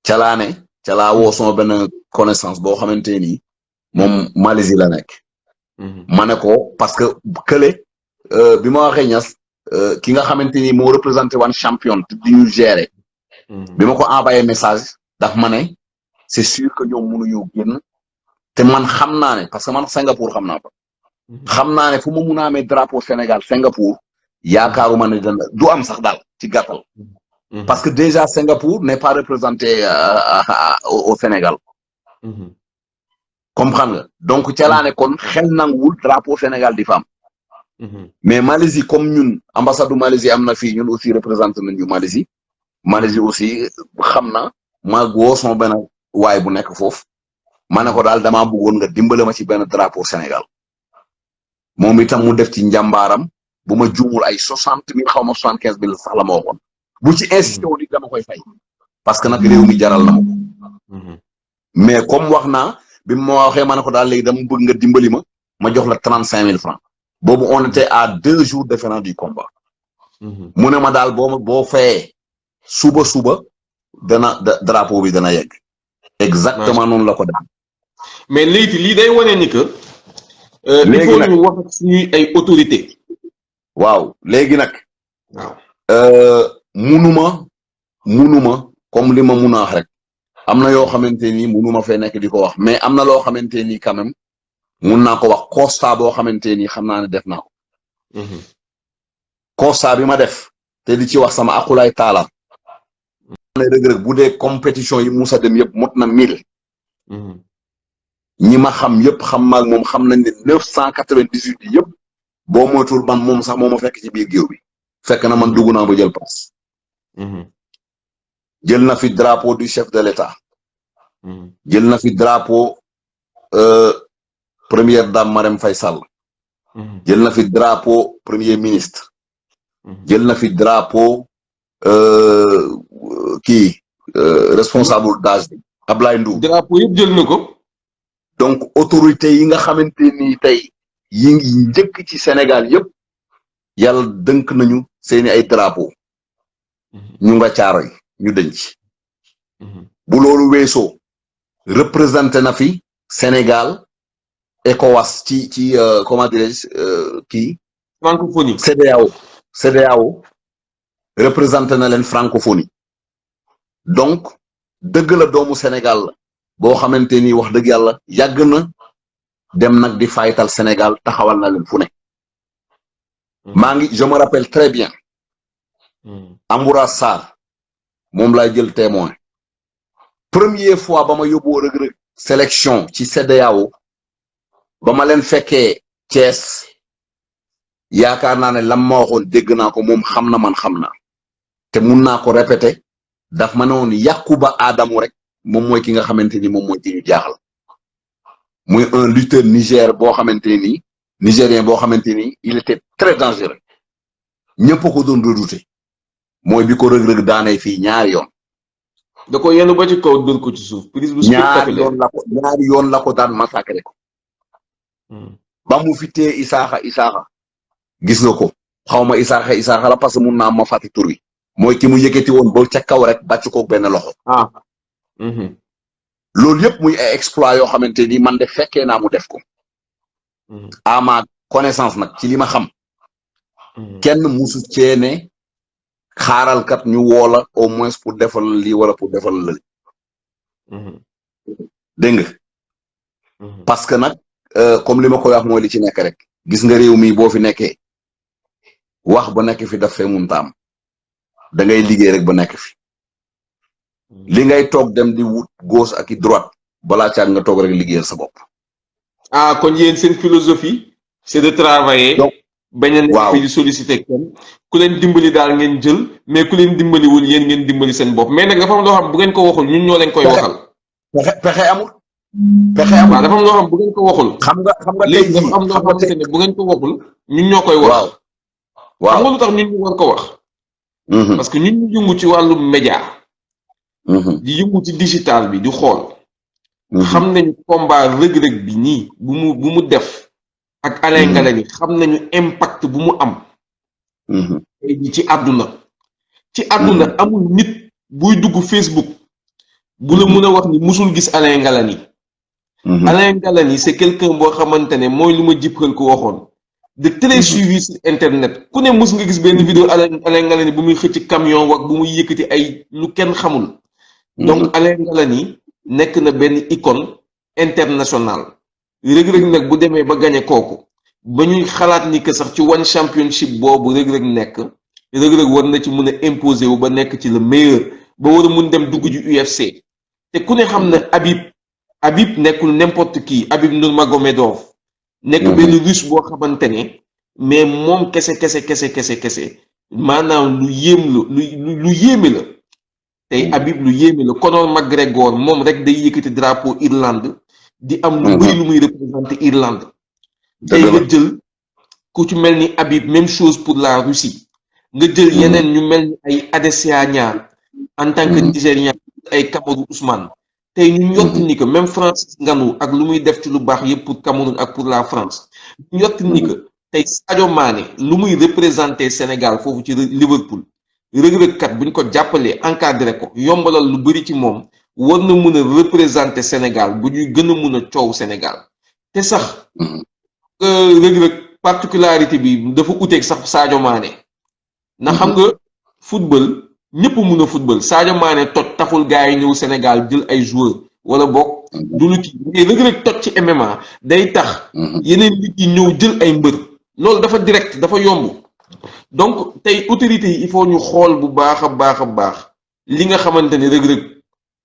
ca laa woo sama benn connaissance boo xamante ni moom Malaisie la nekk ma ne ko parce que kële bi ma waxee ñas ki nga xamante ni moo représenté wan champion di ñu gérer bi ma ko envoyé message daf ma ne c'est sûr que ñoom mënuñu génn te man xam naa ne parce que man Singapour xam naa ko xam naa ne fu ma mun a amee drapeau Sénégal Singapour yaakaaruma ne dana du am sax daal ci gàttal parce que déjà Singapour n'est pas représenté au Sénégal comprendre nga donc ca laa ne kon xel nanguwul drapeau Sénégal di fa am mais Malaisie comme ñun ambassade du Malaisie am na fii ñun aussi représenté nañu Malaisie aussi xam na maa woo son benn waay bu nekk foofu ma ne ko daal damaa bëggoon nga dimbale ma ci benn drapeau Sénégal moom itam mu def ci njàmbaaram bu ma juumul ay 60,000 xaw ma 75,000 sax la ma waxoon bu ci insisté woon dama koy fay parce que nag réew mi jaral na ma ko mais comme wax naa bi ma waxee ma ne ko daal léegi dama bëgg nga dimbali ma jox la 35,000 francs boobu on était à 2 jours différents du combat mu ne ma daal boo fayee suba dana drapeau bi dana yegg exactement noonu la ko def mais léegi lii day wane ni que il faut ñu wax ak suñuy ay autorité waaw léegi nag munuma comme li ma mun a wax rek am na yoo xamante ni munuma fee nekk di ko wax mais am na loo xamante ni quand même mun naa ko wax constat boo xamante ni xam naa ne def naa ko constat bi ma def te di ci wax sama akulaay taala ne Reug Reug bu dee compétition yi musa dem yëpp mot na 1000 ñi ma xam yëpp xam maag moom xam nañ ne 998 yi yëpp boo moytul man moom sax moo ma fekk ci biir géew bi fekk na man dugg naa ba jël passe jël na fi drapeau du chef de l'État jël na fi drapeau première dame Marème Faye Sall jël na fi drapeau premier ministre jël na fi drapeau responsable d'âge bi Ablaye Ndour drapeau yëpp jël na ko donc autorité yi nga xamante ni tey yi ngi njëkk ci Sénégal yëpp yàlla dënk nañu seeni ay drapeau ñu nga caaroy ñu denc bu loolu weesoo représenté na fi Sénégal ECOWAS ci comment dirais-je francophonie CEDEAO représenté na leen francophonie donc dëgg la doomu Sénégal la boo xamante ni wax dëgg yàlla yàgg na dem nag di faytal Sénégal taxawal na leen fu ne maa ngi je me rappelle très bien Amoura Sarr moom laa jël témoin première fois ba ma yóbboo Reug Reug sélection ci CEDEAO ba ma leen fekkee Thiès yaakaar naa ne lam ma waxoon dégg naa ko moom xam na man xam naa te mun naa ko répéter daf ma ne woon Yakuba Adamu rek moom mooy ki nga xamante ni moom mooy ki ñu jaaxal muy un lutteur boo xamante ni nigérien boo xamante ni il était très dangereux ñëpp ko doon redouter mooy bi ko Reug Reug daanee fii ñaari yoon. da ko yenn ba ci kaw dóor ko ci suuf. prise bu spectaculaire ñaari yoon la ko daan massacré ko. ba mu fi tee Isaaxa gis nga ko xaw ma Isaaxa la parce que mun naa ma fàtte tur wi mooy ki mu yëkkati woon ba ca kaw rek bàcc ko benn loxo. ah. loolu yëpp muy ay exploit yoo xamante ni man de fekkee naa mu def ko. à ma connaissance nag ci li ma xam. kenn musu ceene xaaral kat ñu woola au moins pour defal lii wala pour defal lële. dégg nga. parce que nag comme li ma koy wax mooy li ci nekk rek. gis nga réew mi boo fi nekkee wax ba nekk fi daf fee mun taam da ngay liggéey rek ba nekk fi. li ngay toog dem di wut gauche ak i droite balaa caag nga toog rek liggéeyal sa bopp. ah kon yéen seen philosophie c'est de travailler. donc bañ a nekk fi di solliciter kenn ku leen dimbali daal ngeen jël mais ku leen dimbaliwul yéen ngeen dimbali seen bopp mais nag dafa am loo xam bu ngeen ko waxul ñun ñoo leen koy waxal. pexe amul. pexe amul waaw dafa am loo xam bu ngeen ko waxul. xam nga léegi dafa am loo xamante ne bu ngeen ko waxul ñun ñoo koy wax. waaw xam nga lu tax ñun ñu war ko wax. parce que ñun ñu yëngu ci wàllu média. di yëngu ci digital bi di xool. xam nañu combat rëg-rëg bi nii bu mu def. ak Alain Ngalani xam nañu impact bu mu am. tey jii ci àdduna. ci àdduna amul nit buy dugg Facebook. bu la mën a wax ni musul gis Alain Ngalani. Alain Ngalani c'est quelqu'un boo xamante ne mooy lu ma jippal ko waxoon. de très suivi sur internet ku ne mus nga gis benn vidéo Alain Ngalani bu muy xëcc camion wak bu muy yëkkati ay lu kenn xamul. donc Alain Ngalani nekk na benn icône international. rëg-rëg nag bu demee ba gañe kooku ba ñuy xalaat ni que sax ci one championship boobu rëg-rëg nekk rëg-rëg war na ci mën a imposer wu ba nekk ci le meilleur ba war a mun dem dugg ji UFC te ku ne xam ne Habib nekkul n'importe qui Habib Nurmagomedov nekk benn russe boo xamante ne mais moom kese maanaam lu yéeme la tey Habib lu yéeme la Conor McGregor moom rek day yëkkati drapeau Irlande di am lu bëri lu muy représenter Irlande tey nga jël ku ci mel ni Habib même chose pour la Russie nga jël yeneen ñu mel ni ay Adesanya en tant que Nigérien ay Kamaru Ousmane tey ñu njott ni que même Francis Ngannou ak lu muy def ci lu baax yëpp pour Cameroun ak pour la France ñu njott ni que tey Sadio Mané lu muy représenter Sénégal foofu ci Liverpool rëg-rëg kat buñ ko jàppalee encadré ko yombalal lu bëri ci moom war na mun a représenter Sénégal bu ñuy gën a mun a coow Sénégal te sax rëg-rëg particularité bi dafa uteeg sax Sadio Mané ndax xam nga football ñëpp mun a football Sadio Mané toj taxul gars yi ñëw Sénégal jël ay joueurs wala boog du lu kii mais rëg-rëg toj ci MMA day tax yeneen nit yi ñëw jël ay mbër loolu dafa direct dafa yomb donc tey autorités yi il faut ñu xool bu baax a baax li nga xamante ne rëg-rëg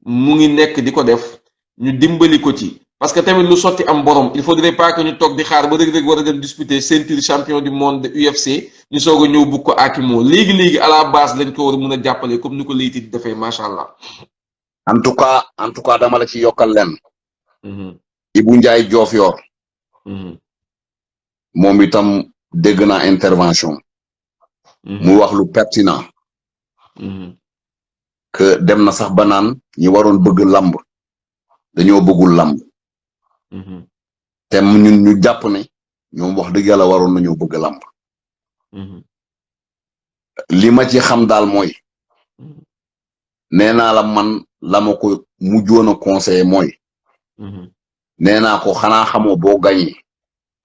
mu ngi nekk di ko def ñu dimbali ko ci parce que tamit lu sotti am borom il faudrait pas que ñu toog di xaar ba rëg-rëg war a dem disputer ceinture champion du monde de UFC ñu soog a ñëw bugg ko akimoo léegi à la base lañ ko war a mun a jàppale comme ni ko Leyti di defee macha allah. en tout cas dama la ci yokkal leen. Ibou Ndiaye Diofior. moom itam dégg naa intervention. mu wax lu pertinent. que dem na sax ba naan ñi waroon bëgg lamb dañoo bëggul lamb. te ñun ñu jàpp ne ñoom wax dëgg yàlla waroon nañoo bëgg lamb. li ma ci xam daal mooy. nee naa la man la ma ko mujjoon a conseillé mooy. nee naa ko xanaa xamoo boo gañee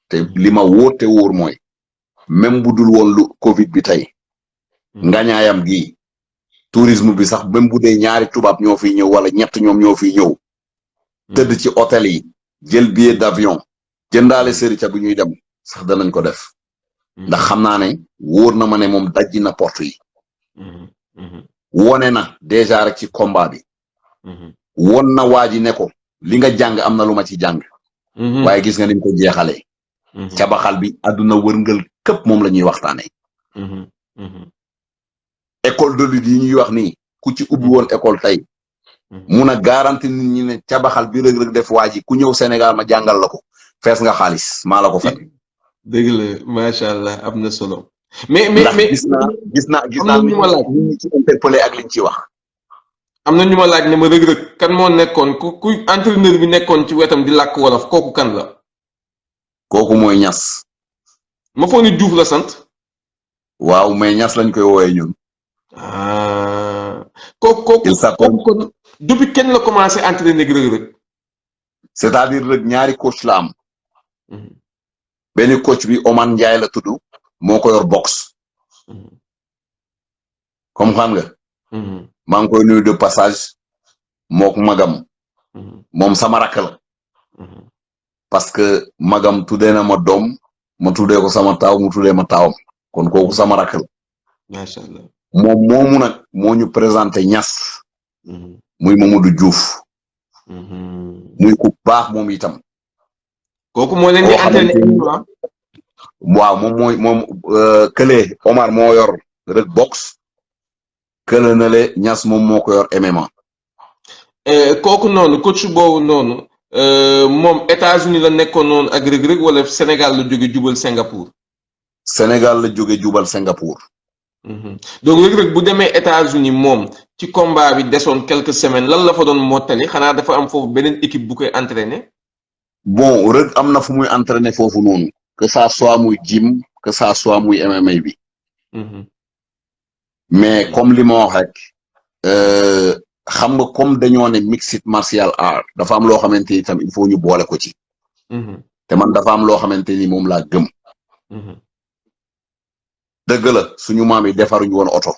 te li ma wóor te wóor mooy. même bu dul woon lu Covid bi tey. ngañaayam gi tourisme bi sax même bu dee ñaari tubaab ñoo fiy ñëw wala ñett ñoom ñoo fiy ñëw. tëdd ci hôtel yi jël billet d'avion jëndaale sërica bu ñuy dem sax danañ ko def. ndax xam naa ne wóor na ma ne moom dajji na porte yi. wone na déjà rek ci combat bi. won na waa ji ne ko li nga jàng am na lu ma ci jàng. waaye gis nga ni mu ko jeexalee. cabaxal bi àdduna wërngal këpp moom la ñuy waxtaanee. école de lutte yi ñuy wax nii ku ci ubbi woon école tey. mun a garanti nit ñi ne cabaxal bi rëg-rëg def waa ji ku ñëw Sénégal ma jàngal la ko fees nga xaalis maa la ko fay. dëgg la macha allah am na solo. mais gis naa ñu ma laaj ñu ci interpellé ak liñ ci wax. am na ñu ma laaj ne ma rëg-rëg kan moo nekkoon ku entraîneur bi nekkoon ci wetam di làkk wolof kooku kan la. kooku mooy Ñas. ma foog ni Diouf la sant. waaw mais Ñas lañ koy woowee ñun. il s'appelle kon depuis kenn la commencé entraîner ak Reug Reug. c'est-à-dire rek ñaari coach la am. benn coach bi Oman Ndiaye la tudd moo ko yor boxe. comme xam nga. maa ngi koy nuyu de passage mook magam. moom sama rakk la. parce que magam tuddee na ma doom ma tuddee ko sama taaw mu tuddee ma taawam kon kooku sama rakk la. macha allah moom moomu nag moo ñu présenté Niass. muy Mamadou Diouf. muy ku baax moom itam. kooku moo leen di entraîné. waaw moom kële Omar moo yor rek box kële na le Niass moom moo ko yor MMA. kooku noonu coach boobu noonu moom États-Unis la nekkoon noonu ak Reug Reug wala Sénégal la jóge jubal Singapour. Sénégal la jóge jubal Singapour. donc Reug Reug bu demee États-Unis moom ci combat bi desoon quelques semaines lan la fa doon mottali xanaa dafa am foofu beneen équipe bu koy entraîner. bon Reug am na fu muy entraîner foofu noonu. que ça soit muy gym que ça soit muy MMA bi. mais comme li ma wax rek xam nga comme dañoo ne mixed martial art dafa am loo xamante ni tam il faut ñu boole ko ci. te man dafa am loo xamante ni moom laa gëm. dëgg la suñu maam yi defaruñu woon oto.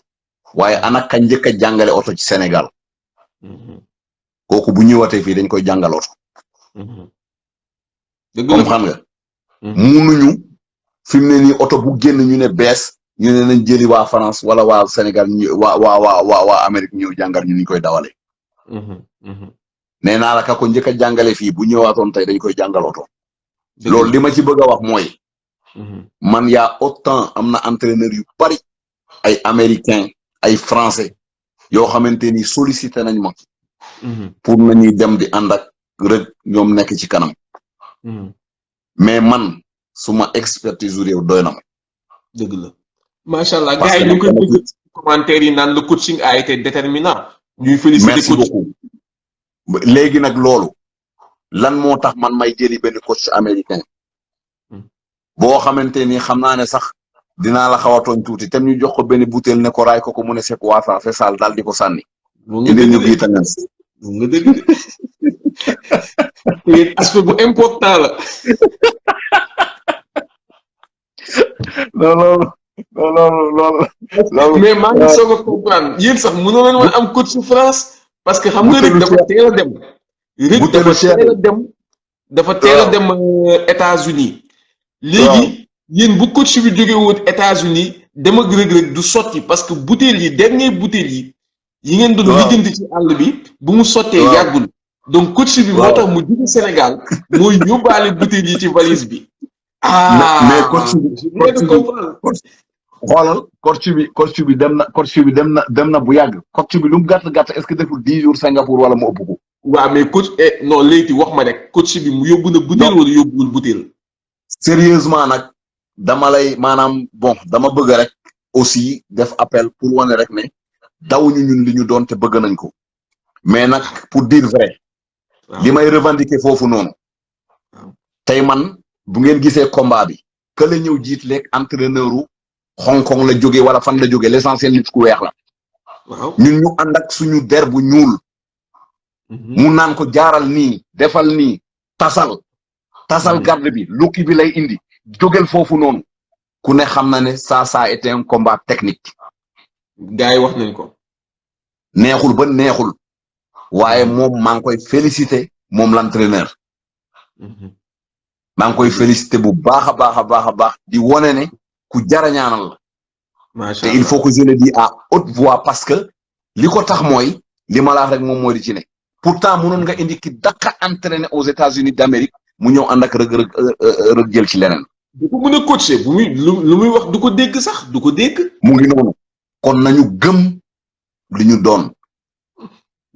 waaye ana ka njëkk a jàngale oto ci Sénégal. kooku bu ñëwatee fii dañ koy jàngal oto. dëgg comme xam nga. munuñu fi mu ne nii oto bu génn ñu ne bees ñu ne nañ jëli waa France wala waa Sénégal ñu waa Amérique ñëw jàngal ñu ni koy dawale. nee naa la ka ko njëkk a jàngale fii bu ñëwaatoon tey dañ koy jàngal oto. loolu li ma ci bëgg a wax mooy. man yaa autant am na entraîneur yu bari ay américain ay français yoo xamante ni sollicité nañ ma. pour nañuy dem di ànd ak Reug ñoom nekk ci kanam. mais man suma expertise réew doy na ma. dëgg la macha allah gars yi ñu koy dégg commentaire yi naan le coaching a été déterminant. ñuy féliciter merci beaucoup. léegi nag loolu lan moo tax man may jëli benn coach américain. boo xamante ni xam naa ne sax dinaa la xaw a tooñ tuuti te ñu jox ko benn bouteille ne ko raay ko mu ne c'est quoi ça fait sale daal di ko sànni. indi ñu vitamine. nga dëgg de aspect bu important la. loolu. mais maa ngi soog a comprendre yéen sax mënoo leen woon am coach France parce que xam nga rek dafa teel a dem. rek dafa teel a dem États-Unis léegi yéen bu coach bi jóge woon États-Unis dem ak Reug Reug du sotti parce que bouteille yi dernier bouteille yi ngeen doon lijjanti ci àll bi bu mu sottee yàggul donc coach bi moo tax mu jóge Sénégal mooy yóbbaale bouteille yi ci valise bi. mais coach bi coach bi dem na bu yàgg coach bi lu mu gàtt est-ce que deful 10 jours Singapour wala mu ëpp ko. waaw mais coach non léegi wax ma rek coach bi mu yóbbu na butéel wala yóbbuwul butéel. sérieusement nag dama lay maanaam bon dama bëgg rek aussi def appel pour wane rek ne dawuñu ñun li ñu doon te bëgg nañ ko mais nag pour dire vrai. li may revendiquer foofu noonu. tey man bu ngeen gisee combat bi que la ñëw jiit leeg entraîneur u Hong Kong la jógee wala fan la jógee l'essentiel nit ku weex la. ñun ñu ànd ak suñu der bu ñuul. mu naan ko jaaral nii defal nii tasal garde bi lukki bi lay indi jógel foofu noonu ku ne xam na ne ça a été un combat technique. gars yi wax nañ ko. neexul ba neexul waaye moom maa ngi koy féliciter moom l'entraîneur. maa ngi koy féliciter bu baax a baax di wone ne ku jarañaanal la. macha allah te il faut que je le dis à haute voix parce que li ko tax mooy li ma la wax rek moom moo di ci ne. pourtant mënoon nga indi ki daka entraîné aux États-Unis d'Amérique mu ñëw ànd ak Reug jël ci leneen. du ko mën a coacher bu muy lu muy wax du ko dégg sax du ko dégg. mu ngi noonu kon nañu gëm li ñu doon.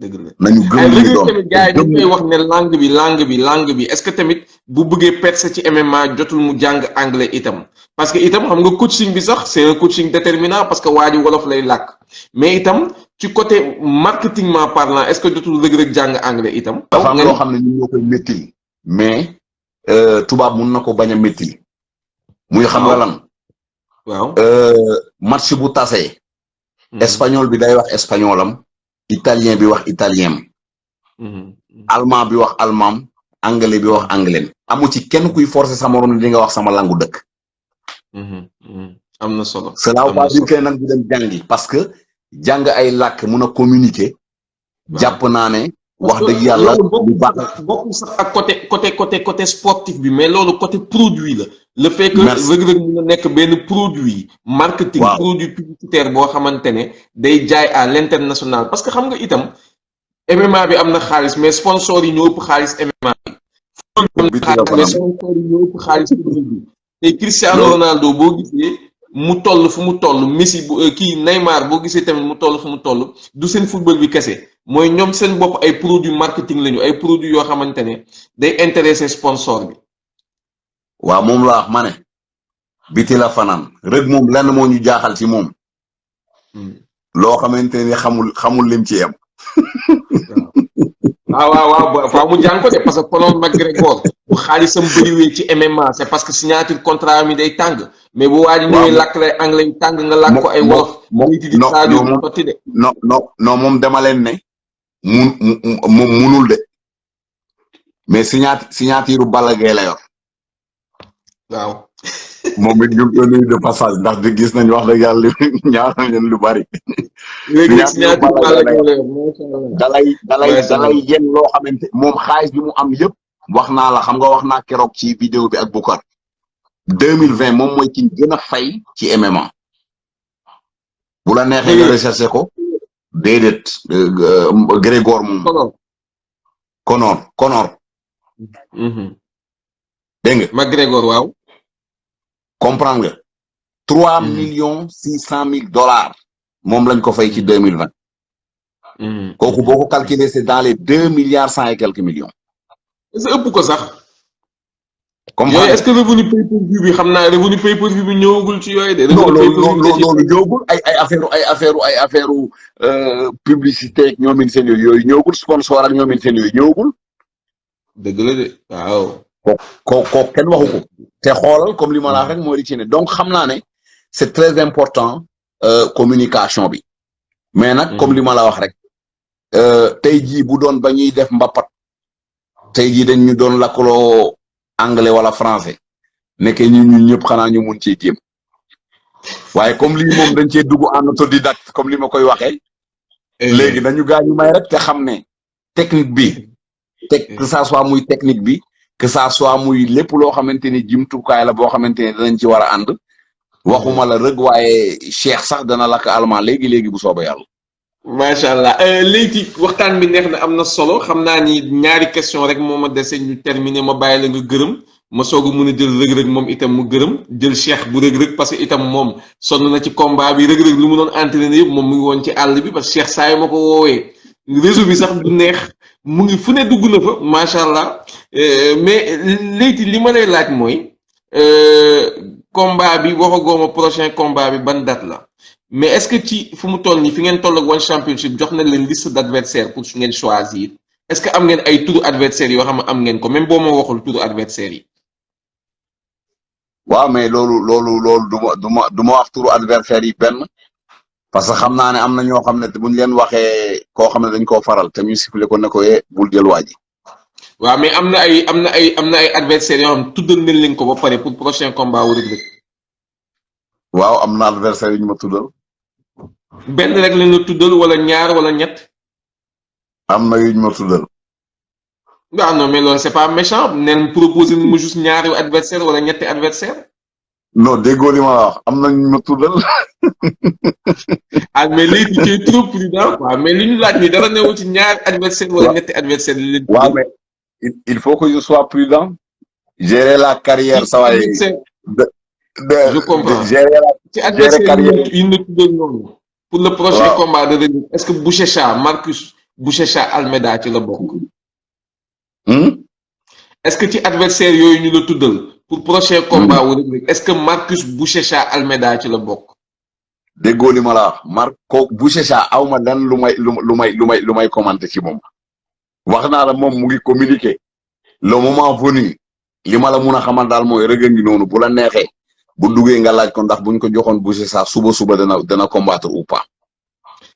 dëgg la nañu gëm li ñu doon tamit gars yi dañ koy wax ne langue bi est-ce que tamit bu bëggee percer ci MMA jotul mu jàng anglais itam parce que itam xam nga coaching bi sax c'est un coaching déterminant parce que waa ji wolof lay làkk mais itam ci côté marketingment parlant est-ce que jotul Reug jàng anglais itam. dafa am loo xam ne ñun ñoo koy métti mais tubaab mun na ko bañ a métti. muy xam nga lan. waaw match bu tasee. espagnol bi day wax espagnolam italien bi wax italien allemand bi wax allemand anglais bi wax anglais amu ci kenn kuy forcer sa morom di nga wax sama langu dëkk. am na solo. cela veut pas dire que nag du dem jàngi parce que jàng ay làkk mun a communiquer. jàpp naa ne wax dëgg yàlla lu baax bokkul sax ak côté sportif bi mais loolu côté produit la. le fait que Reug Reug mun a nekk benn produit. marketing produit publicitaire boo xamante ne day jaay à l'international parce que xam nga itam MMA bi am na xaalis mais sponsor yi ñoo ëpp xaalis MMA bi. mais sponsor yi ñoo ëpp xaalis bi. tey Cristiano Ronaldo boo gisee mu toll fu mu toll Messi kii Neymar boo gisee tamit mu toll fu mu toll du seen football bi kese mooy ñoom seen bopp ay produits marketing lañu ay produits yoo xamante ne day intéresser sponsor bi. waaw moom la wax ma ne biti la fanaan Reug moom lenn moo ñu jaaxal ci moom. loo xamante ni xamul lim ci yem. waaw faaw mu jàng ko de parce que Conor McGregor bu xaalisam bëriwee ci MMA c'est parce que signature contrat mi day tàng mais bu waa ji ñëwee làkk lay anglais yu tàng nga làkk ko ay wolof. non moom dama leen ne munul de mais signature Balla Gaye la yor. waaw. moom it ñu ngi ko nuyu de passage ndax di gis nañu wax dëgg yàlla ñaar nañ lu bari. léegi signature Balla Gaye la yor dalay yen loo xamante moom xaalis bi mu am yëpp. wax naa la xam nga wax naa keroog ci vidéo bi ak Boucar 2020 moom mooy ki gën a fay ci MMA. bu la neexee nga recherché ko. déedéet Grégor moom. Conor. dégg nga. McGregor waaw. comprendre nga. 3,600,000 moom lañ ko fay ci 2020. kooku boo ko calculer c'est dans les 2,100 et quelques millions. est-ce que ëpp ko sax. comme yooyu est-ce que revenu pay-per-view bi xam naa revenu pay-per-view bi ñëwagul ci yooyu de. non loolu ñëwagul ay affaire publicité ak ñoomin seen yooyu ñëwagul sponsor ak ñoomin seen yooyu ñëwagul. dëgg la de waaw. ko kenn waxu ko. te xoolal comme li ma la wax rek moo di ci ne donc xam naa ne c'est très important communication bi. mais nag comme li ma la wax rek. tey jii bu doon ba ñuy def mbapat. tey jii dañ ñu doon lakkaloo anglais wala français nekkee ñun ñëpp xanaa ñu mun cee jéem waaye comme lii moom dañ cee dugg en autodidacte comme li ma koy waxee. léegi dañu gaañu may rek te xam ne technique bi. que ça soit muy technique bi que ça soit muy lépp loo xamante ni jumtukaay la boo xamante ni danañ ci war a ànd. waxuma la Reug waaye Cheikh sax dana lakk allemand léegi bu soobee yàlla. macha allah léegi waxtaan bi neex na am na solo xam naa ni ñaari question rek moo ma dese ñu terminer ma bàyyi la nga gërëm ma soog a mun a jël Reug Reug moom itam mu gërëm jël Cheikh bu Reug Reug parce que itam moom sonn na ci combat bi Reug Reug lu mu doon entraîné yëpp moom mu ngi woon ci àll bi parce que Cheikh saa yi ma ko woowee réseau bi sax du neex mu ngi fu ne dugg na fa macha allah mais léegi li ma lay laaj mooy combat bi waxagoo ma prochain combat bi ban date la. mais est-ce que ci fu mu toll nii fi ngeen toll ak One Championship jox na leen liste d'adversaires pour su ngeen choisir est-ce que am ngeen ay turu adversaires yoo xam ne am ngeen ko même boo ma waxul turu adversaires yi. waaw mais loolu du ma wax turu adversaires yi benn parce que xam naa ne am na ñoo xam ne buñ leen waxee koo xam ne dañ koo faral te ñu sifflé ko ne ko bul jël waa ji. waaw mais am na ay adversaires yoo xam tuddal nañ leen ko ba pare pour prochain combat wu Reug Reug. waaw am na adversaire yu ñu ma tuddal. benn rek lañ la tuddal wala ñaar wala ñett. am na yu ñu ma tuddal. waaw non mais loolu c'est pas méchant neen proposer mu juste ñaari adversaire wala ñetti adversaire. non déggoo li ma la wax am na ñu ma tuddal. ah mais léegi tu es trop prudent quoi mais li ñu laaj ni dara newu ci ñaari adversaire wala ñetti adversaire li leen. waaw mais il faut que je sois prudent. gérer la carrière saa waay. je comprends ci adversaire yi ñu tuddal noonu. pour le prochain combat de Reug Reug est-ce que Buchecha Marcus Buchecha Almeida ci la bokk. est-ce que ci adversaire yooyu ñu la tuddal pour prochain combat wu Reug Reug est-ce que Marcus Buchecha Almeida ci la bokk. déggoo li ma la wax Buchecha aw ma lenn lu may commenter ci moom. wax naa la moom mu ngi communiquer. le moment venu li ma la mun a xamal daal mooy Reug Reug ngi noonu bu la neexee. bu duggee nga laaj ko ndax buñ ko joxoon Buchecha suba dana combattre ou pas.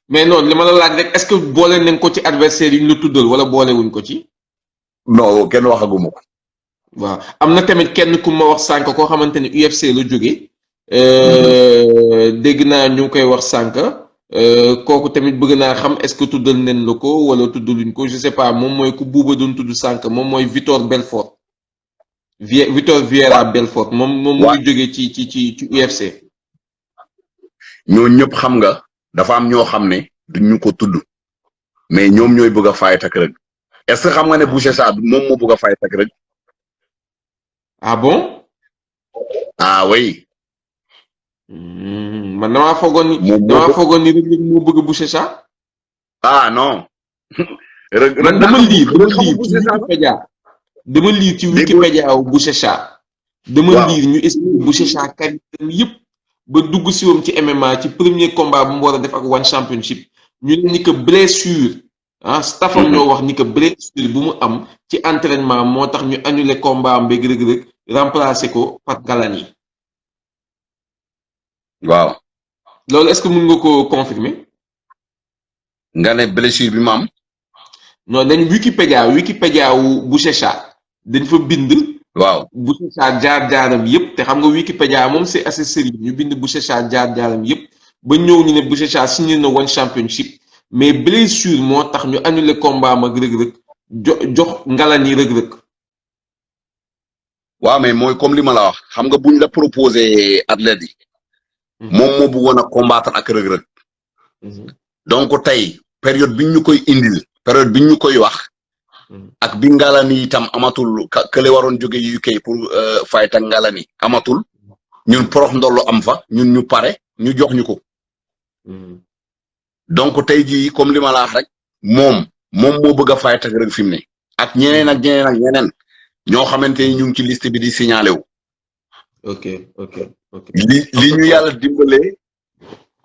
mais non li ma la laaj rek est-ce que boole nañ ko ci adversaire yi ñu la tuddal wala boole wuñ ko ci. non kenn waxaguma ko. waaw am na tamit kenn ku ma wax sànq koo xamante ni UFC la jóge dégg naa ñu ngi koy wax sànq kooku tamit bëgg naa xam est-ce que tuddal nañ la ko wala tuddaluñ ko je sais pas moom mooy ku buuba doon tudd sànq moom mooy Vitor Belfort Vitor Vieira Belfort moom mu ngi jóge ci UFC. ñoo ñëpp xam nga dafa am ñoo xam ne duñu ko tudd mais ñoom ñooy bëgg a fight ak Reug est-ce que xam nga ne Boucher Sa moom moo bëgg a fight ak Reug. ah bon. ah oui. man damaa foogoon ni Reug moo bëgg Boucher Sa. ah non. Reug man dama liir ci Wikipédia wu Boucher Sa. dama liir ñu expliqué Boucher Sa carrière yëpp ba dugg si woon ci MMA ci premier combat bu mu war a def ak One Championship ñu ne ni que blessure staffam ñoo wax ni que blessure bu mu am ci entraînement moo tax ñu annulé combat am beeg Reug remplacé ko par Ngalani. waaw. loolu est-ce que mën nga ko confirmer. nga ne blessure bi mu am. non dañ Wikipédia wu Boucher Sa dañ fa bind. waaw Boucher Sa jaar-jaaram yëpp te xam nga Wikipédia moom c'est assez sérieux ñu bind Boucher Sa jaar-jaaram yëpp ba ñëw ñu ne Boucher Sa signé na One Championship mais blessure moo tax ñu annulé combat am ak Reug jox Ngalani Reug. waaw mais mooy comme li ma la wax xam nga buñ la proposé athlète yi. moom moo bëggoon a combattre ak Reug. donc tey période biñ ñu koy indil période biñ ñu koy wax. ak bi Ngalani itam amatul kële waroon jóge UK pour fight ak Ngalani amatul ñun porox ndollu am fa ñun ñu pare ñu jox ñu ko. donc tey jii comme li ma la wax rek moom moo bëgg a fight ak Reug fi mu ne ak ñeneen ñoo xamante ni ñu ngi ci liste bi di signalé wu. ok. li ñu yàlla dimbalee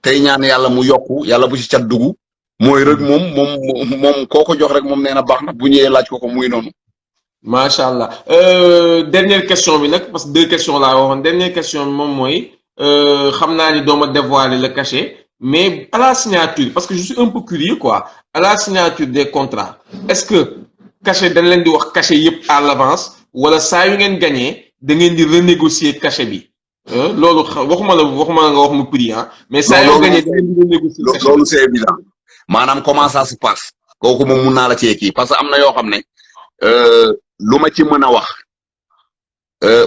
tey ñaan yàlla mu yokku yàlla bu ci cat dugg. mooy Reug moom koo ko jox rek moom nee na baax na bu ñëwee laaj ko muy noonu. macha allah dernière question bi nag parce que 2 questions laa waxoon dernière question bi moom mooy xam naa ni dooma dévoiler le cachet mais à la signature parce que je suis un peu curieux quoi à la signature des contrats est-ce que cachet dañ leen di wax cachet yëpp à l'avance wala saa yu ngeen gagné da ngeen di renégocier cachet bi loolu waxuma la nga wax mu prix mais saa yoo gagné da ngeen di renégocier cachet bi. loolu c'est évident. maanaam comment ça se passe kooku moom mun naa la cee kii parce que am na yoo xam ne lu ma ci mën a wax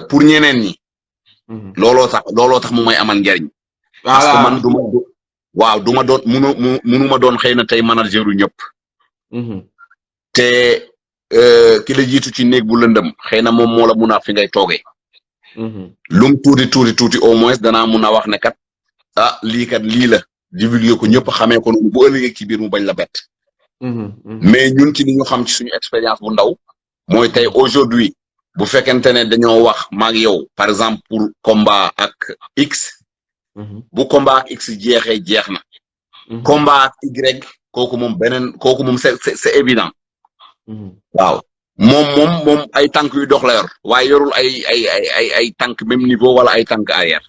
pour ñeneen ñi. looloo tax mu may amal njariñ. parce que man du ma doon munuma doon xëy na tey manager u ñëpp. te ki la jiitu ci néeg bu lëndëm xëy na moom moo la mun a fi ngay toogee. lum tuuti au moins danaa mun a wax ne kat lii kat lii la. divulguer ko ñëpp xamee ko noonu bu ëllëgee ci biir mu bañ la bett. mais ñun ci li ñu xam ci suñu expérience bu ndaw. mooy tey aujourd'hui bu fekkente ne dañoo wax maag yow par exemple pour combat ak X. bu combat ak X jeex na. combat ak Y kooku moom c'est évident. waaw moom ay tànk yu dox la yor waaye yorul ay tànk même niveau wala ay tànk arrière.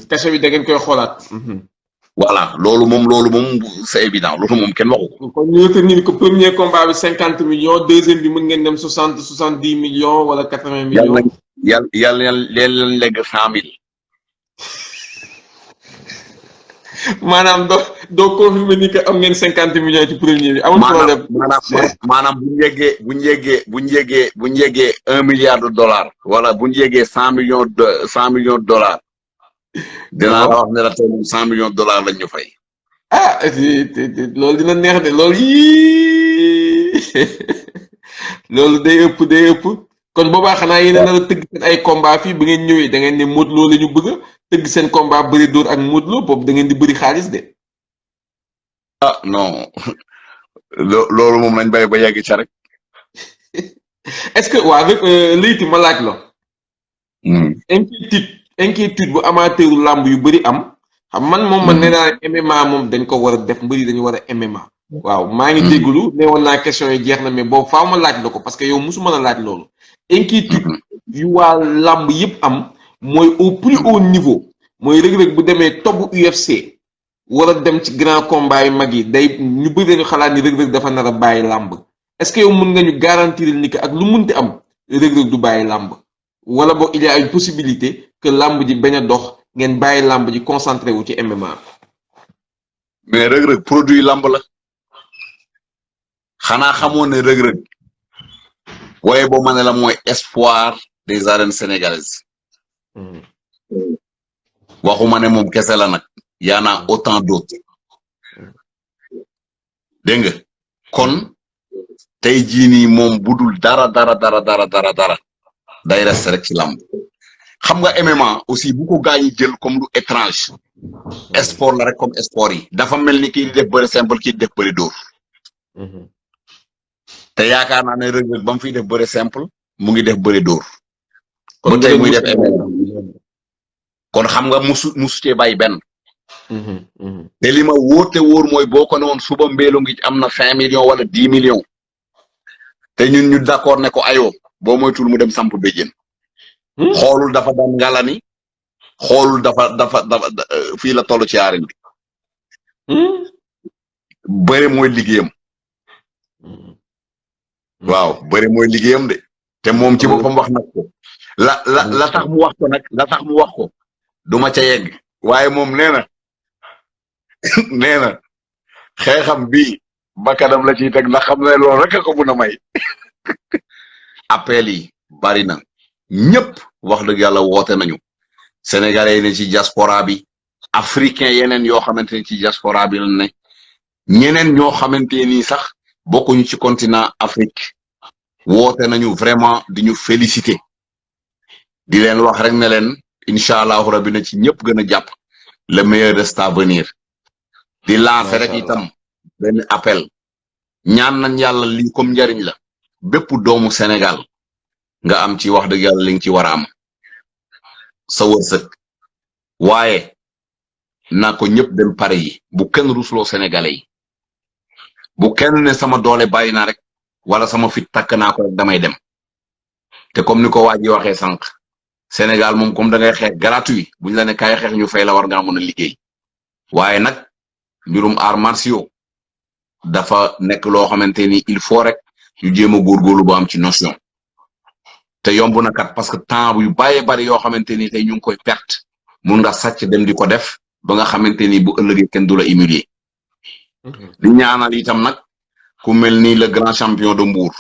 cachet bi da ngeen koy xoolaat. voilà loolu moom c'est évident loolu moom kenn waxu ko. kon ñu retenir que premier combat bi 50 millions deuxième bi mën ngeen dem 70 millions wala 80 millions. yàlla leen legg 100 000. maanaam doo confirmer ni que am ngeen 50 millions ci premier bi. amul problème maanaam bu ñu yeggee 1 milliard de dollars wala bu ñu yeggee 100 millions de dollars. dinaa la wax ne la tey moom 100 millions de dollars lañ ñu fay. loolu dina neex de loolu yii loolu day ëpp kon boobaa xanaa yéen a nar a tëgg seen ay combat fii ba ngeen ñëwee da ngeen ne Modou Lo la ñu bëgg tëgg seen combat bëri dóor ak Modou Lo boobu da ngeen di bëri xaalis de. non loolu moom lañ bàyyi ba yàgg ca rek. est-ce que waa léegi ma laaj la. inquiétude bu amateuru làmb yu bëri am xam man nee naa MMA moom dañ ko war a def mbëri dañu war a MMA. waaw maa ngi déglu ne woon naa question yi jeex na mais boobu faaw ma laaj la ko parce que yow musuma la laaj loolu. inquiétude yu waa làmb yëpp am mooy au plus haut niveau mooy Reug Reug bu demee topp UFC war a dem ci grand combat yu mag yi day ñu bëri ñu xalaat ni Reug Reug dafa nar a bàyyi làmb est-ce que yow mën nga ñu garantir ni que ak lu munti am Reug Reug du bàyyi làmb wala boog il y a une possibilité que làmb ji bañ a dox ngeen bàyyi làmb ji concentré wu ci MMA. mais Reug Reug produit làmb la xanaa xamoon ne Reug Reug waaye boo ma ne la mooy espoir des arènes sénégalaises waxuma ne moom kese la nag y en a autant d'autres dégg nga kon tey jii nii moom budul dara day reste rek ci làmb xam nga MMA aussi bu ko gaa yi jël comme lu étrange sport la rek comme sport yi dafa mel ni kii def bëre simple kii def bëre dóor te yaakaar naa ne Reug Reug ba mu fiy def bëre simple mu ngi def bëre dóor ba tey muy def MMA kon xam nga musu cee bàyyi benn te li ma wóor te wóor mooy boo ko ne woon suba Mbélo ngi am na 5 millions wala 10 millions te ñun ñu d'accord ne ko ayoo boo moytul mu dem samp béjjén xoolul dafa daan ngalani xoolul dafa fii la toll ci arène bi bëre mooy liggéeyam waaw bëre mooy liggéeyam de te moom ci boppam wax nag ko la tax mu wax ko nag la tax mu wax ko duma ca yegg waaye moom nee na xeexam bii bakkanam la ciy teg ndax xam ne loolu rek a ko mun a may appel yi bari na ñëpp wax dëgg yàlla woote nañu sénégalais yi ne ci diaspora bi africain yeneen yoo xamante ne ci diaspora bi lañ ne ñeneen ñoo xamante ni sax bokkuñu ci continent Afrique woote nañu vraiment di ñu féliciter di leen wax rek ne leen incha allahu rabi na ci ñëpp gën a jàpp le meilleur reste à venir di lancer rek itam benn appel ñaan nañ yàlla lii comme njariñ la bépp doomu Sénégal nga am ci wax dëgg yàlla li nga ci war a am sa wërsëg waaye na ko ñëpp dem pare yi bu kenn rusloo sénégalais yi bu kenn ne sama doole bàyyi na rek wala sama fit takk naa ko rek damay dem te comme ni ko waa ji waxee sànq Sénégal moom comme da ngay xeex gratuit buñ la ne kaay xeex ñu fay la war ngaa mën a liggéey waaye nag mbirum arts martiaux dafa nekk loo xamante ni il faut rek ñu jéem a góorgóorlu ba am ci notion te yomb na kat parce que temps yu bari yoo xamante ni tey ñu ngi koy perte mun nga sàcc dem di ko def ba nga xamante ni bu ëllëgee kenn du la humilier di ñaanal itam nag ku mel ni le grand champion de Mbour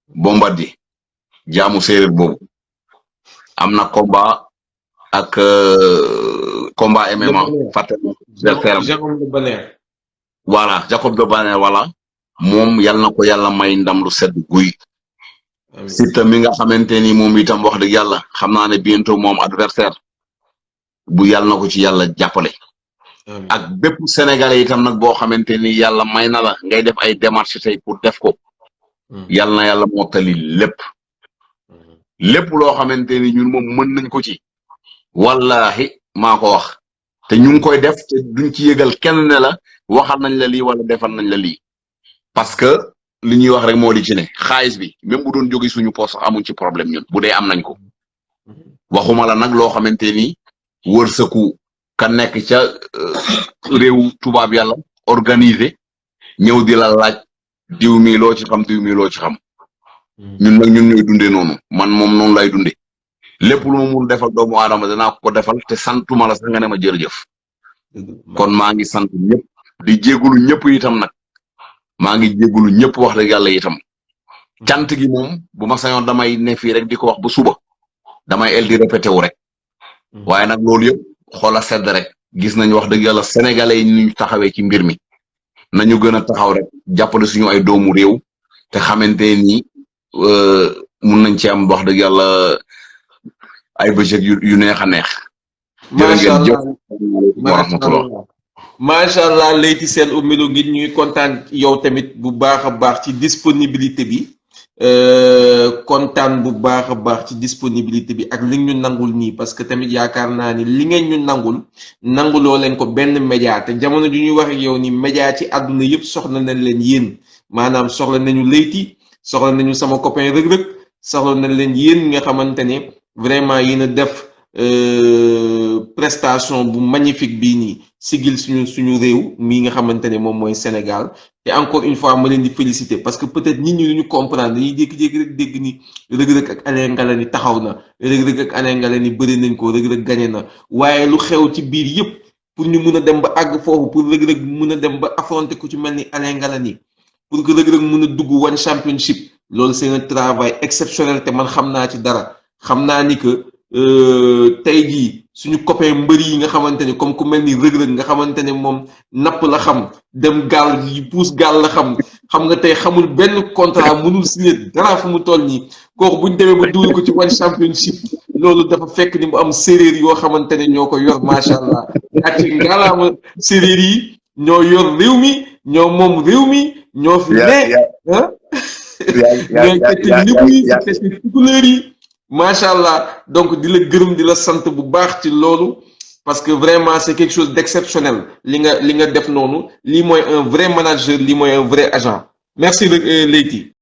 Bombardier jaamu séeréer boobu am na combat ak combat MMA fàtte Jacob de Baner voilà Jacob de Baner voilà moom yal na ko yàlla may ndam lu sedd guy Siteu mi nga xamante ni moom itam wax dëgg yàlla xam naa ne bientôt moom adversaire bu yàlla na ko ci yàlla jàppale ak bépp sénégalais itam nag boo xamante ni yàlla may na la ngay def ay démarches tey pour def ko yàlla na yàlla mottali lépp loo xamante ni ñun moom mën nañ ko ci wallahi maa ko wax te ñu ngi koy def te duñ ci yëgal kenn ne la waxal nañ la lii wala defal nañ la lii parce que li ñuy wax rek moo di ci ne xaalis bi même bu doon jóge suñu poste sax amuñ ci problème ñun bu dee am nañ ko waxuma la nag loo xamante ni wërsëku ka nekk ca réew tubaab yàlla organisé ñëw di la laaj diw mi loo ci xam diw mi loo ci xam ñun nag ñun ñooy dundee noonu man moom noonu lay dundee lépp lu ma mun defal doomu aadama danaa ko defal te santuma la sax nga ne ma jërëjëf kon maa ngi sant ñëpp di jégalu ñëpp itam nag maa ngi jégalu ñëpp wax dëgg yàlla itam cant gi moom bu ma sañoon damay ne fii rek di ko wax ba suba damay el di répété wu rek waaye nag loolu yëpp xoola sedd rek gis nañ wax dëgg yàlla sénégalais yi ñu taxawee ci mbir mi nañu gën a taxaw rek jàppale suñu ay doomu réew te xamante ni mun nañ ci am wax dëgg yàlla ay bëccëg yu neex a neex. macha allah macha allah Leyti Sène au Melo ngi ñuy kontaan yow tamit bu baax a baax ci disponibilité bi kontaan bu baax a baax ci disponibilité bi ak li ñu nangul nii parce que tamit yaakaar naa ni li ngeen ñu nanguloo leen ko benn média te jamono ju ñuy wax ak yow ni média ci àdduna yëpp soxla nañ leen yéen maanaam soxla nañu Leyti soxla nañu sama copain Reug Reug soxla nañ leen yéen nga xamante ne vraiment yéen a def prestation bu magnifique bii nii sigil suñu réew mii nga xamante ne moom mooy Sénégal te encore une fois ma leen di féliciter parce que peut-être nit ñi duñu comprendre dañuy jékki-jékki rek dégg ni Reug Reug ak Alain Ngalani taxaw na Reug Reug ak Alain Ngalani bëri nañ ko Reug Reug gagné na waaye lu xew ci biir yëpp pour ñu mun a dem ba àgg foofu pour Reug Reug mun a dem ba affronter ku ci mel ni Alain Ngalani pour que Reug Reug mun a dugg One Championship loolu c'est un travail exceptionnel te man xam naa ci dara xam naa ni que tey jii suñu copain mbëri yi nga xamante ne comme ku mel ni Reug Reug nga xamante ne moom napp la xam dem gaal yi puus gaal la xam nga tey xamul benn contrat mënul signé dara fu mu toll nii kooku bu ñu demee ba dugal ko ci One Championship loolu dafa fekk ni mu am séeréer yoo xamante ne ñoo ko yor macha allah gàcce ngalaama séeréer yi ñoo yor réew mi ñoo moom réew mi ñoo fi ne ah ñooy tette lébu yi tette couleur yi macha allah donc di la gërëm di la sant bu baax ci loolu parce que vraiment c'est quelque chose d'exceptionnel li nga def noonu lii mooy un vrai manager lii mooy un vrai agent merci Leyti.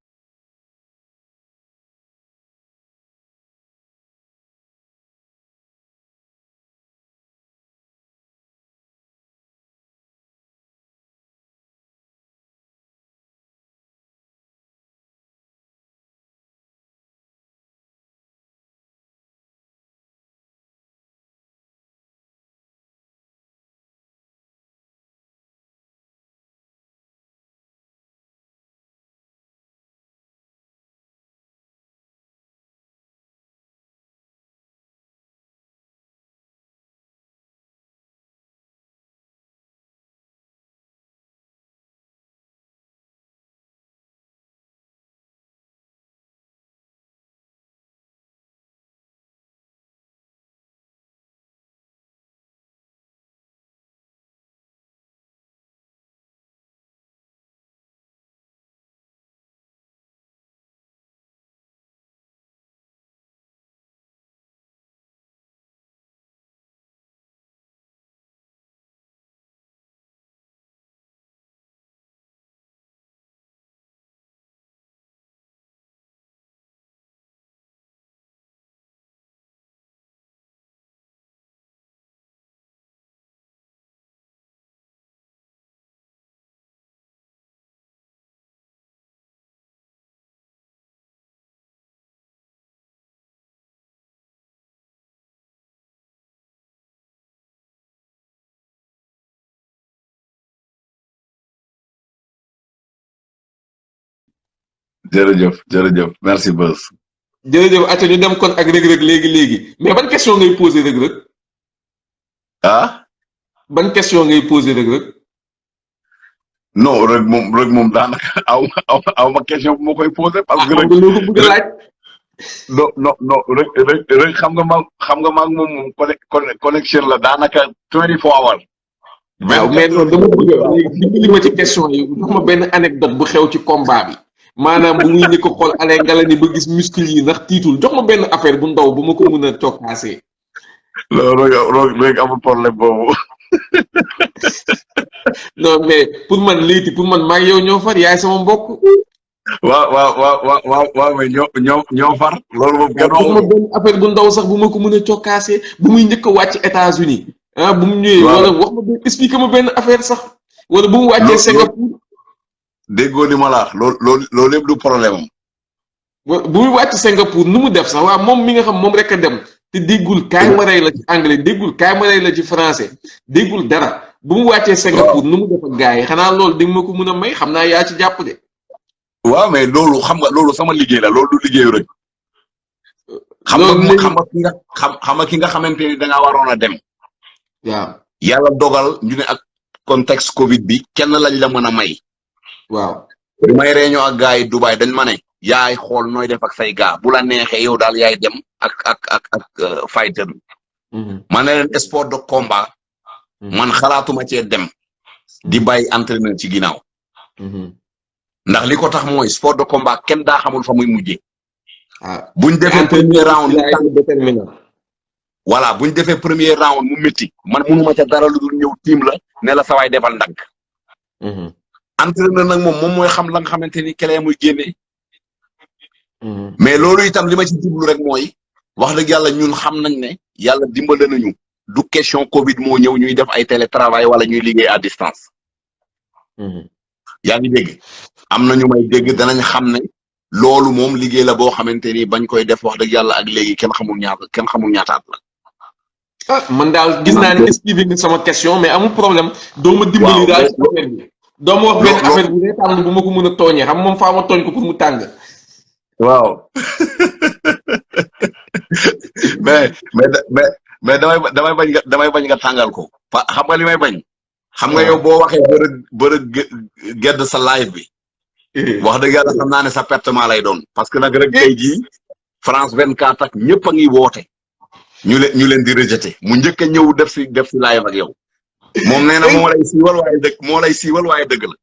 jërëjëf merci Beuz. jërëjëf acca ñu dem kon ak Reug Reug léegi mais ban question ngay poser Reug Reug. ah. ban question ngay poser Reug Reug. non Reug moom daanaka aw ma question bu ma koy poser. parce que Reug loo ko bëgg a laaj. non Reug xam nga maag moom connexion la daanaka 24 hours. waaw mais non dama bëgg a léegi li ma ci question yi jox ma benn anecdote bu xew ci combat bi maanaam bu muy njëkk a xool Alain Ngalani ba gis muscle yi ndax tiitul jox ma benn affaire bu ndaw bu ma ko mën a cokkaasee. non Reug amul problème boobu. non mais pour man Leyti pour man maa ngi yow ñoo far yaay sama mbokk. waaw mais ñoo far. loolu moom kenn jox ma benn affaire bu ndaw sax bu ma ko mën a cokkaasee bu muy njëkk a wàcc États-Unis ah bu mu ñëwee. wala wax ma benn expliqué ma benn affaire sax. wala bu mu wàccee Singapour. déggoo li ma la wax loolu lépp du problème am. bu muy wàcc Singapour nu mu def sax waaw moom mi nga xam moom rek a dem te déggul kaay ma rey la ci anglais déggul kaay ma rey la ci français déggul dara bu mu wàccee Singapour nu mu def ak gars yi xanaa loolu di ma ko mën a may xam naa yaa ci jàpp de. waaw mais loolu xam nga loolu sama liggéey la loolu du liggéeyu rek. xam nga ki nga xamante ni da ngaa waroon a dem. waaw yàlla dogal ñu ne ak contexte Covid bi kenn lañ la mën a may. waaw bi may réunion ak gars yi Dubaï dañ ma ne yaay xool nooy def ak say gars bu la neexee yow daal yaay dem ak fighter bi. ma ne leen sport de combat. man xalaatuma cee dem. di bàyyi entraîneur ci ginnaaw. ndax li ko tax mooy sport de combat kenn daa xamul fa muy mujjee. buñ defee premier round voilà buñ defee premier round mu métti man mënuma ca dara lu dul ñëw tiim la ne la sawaay defal ndànk. entraîneur nag moom mooy xam la nga xamante ni kelee muy génne. mais loolu itam li ma ci jublu rek mooy. wax dëgg yàlla ñun xam nañ ne yàlla dimbale nañu du question Covid moo ñëw ñuy def ay télétravail wala ñuy liggéey à distance. yaa ngi dégg am na ñu may dégg danañ xam ne loolu moom liggéey la boo xamante ni bañ koy def wax dëgg yàlla ak léegi kenn xamul ñaataat la. ah man daal gis naa ne esquivé nga sama question mais amul problème. doo ma dimbali daal ci affaire bi. doo ma wax benn affaire bu dee tàng bu ma ko mën a tooñee xam moom faa ma tooñ ko pour mu tàng. waaw mais damay bañ nga tàngal ko. xam nga li may bañ. xam nga yow boo waxee bërëg gedd sa live bi. wax dëgg yàlla xam naa ne sa pertement lay doon. parce que nag rek tey jii France 24 ak ñëpp a ngi woote. ñu leen di rejeté mu njëkk a ñëw def si live ak yow. moom nee na moo lay siiwal waaye dëgg la.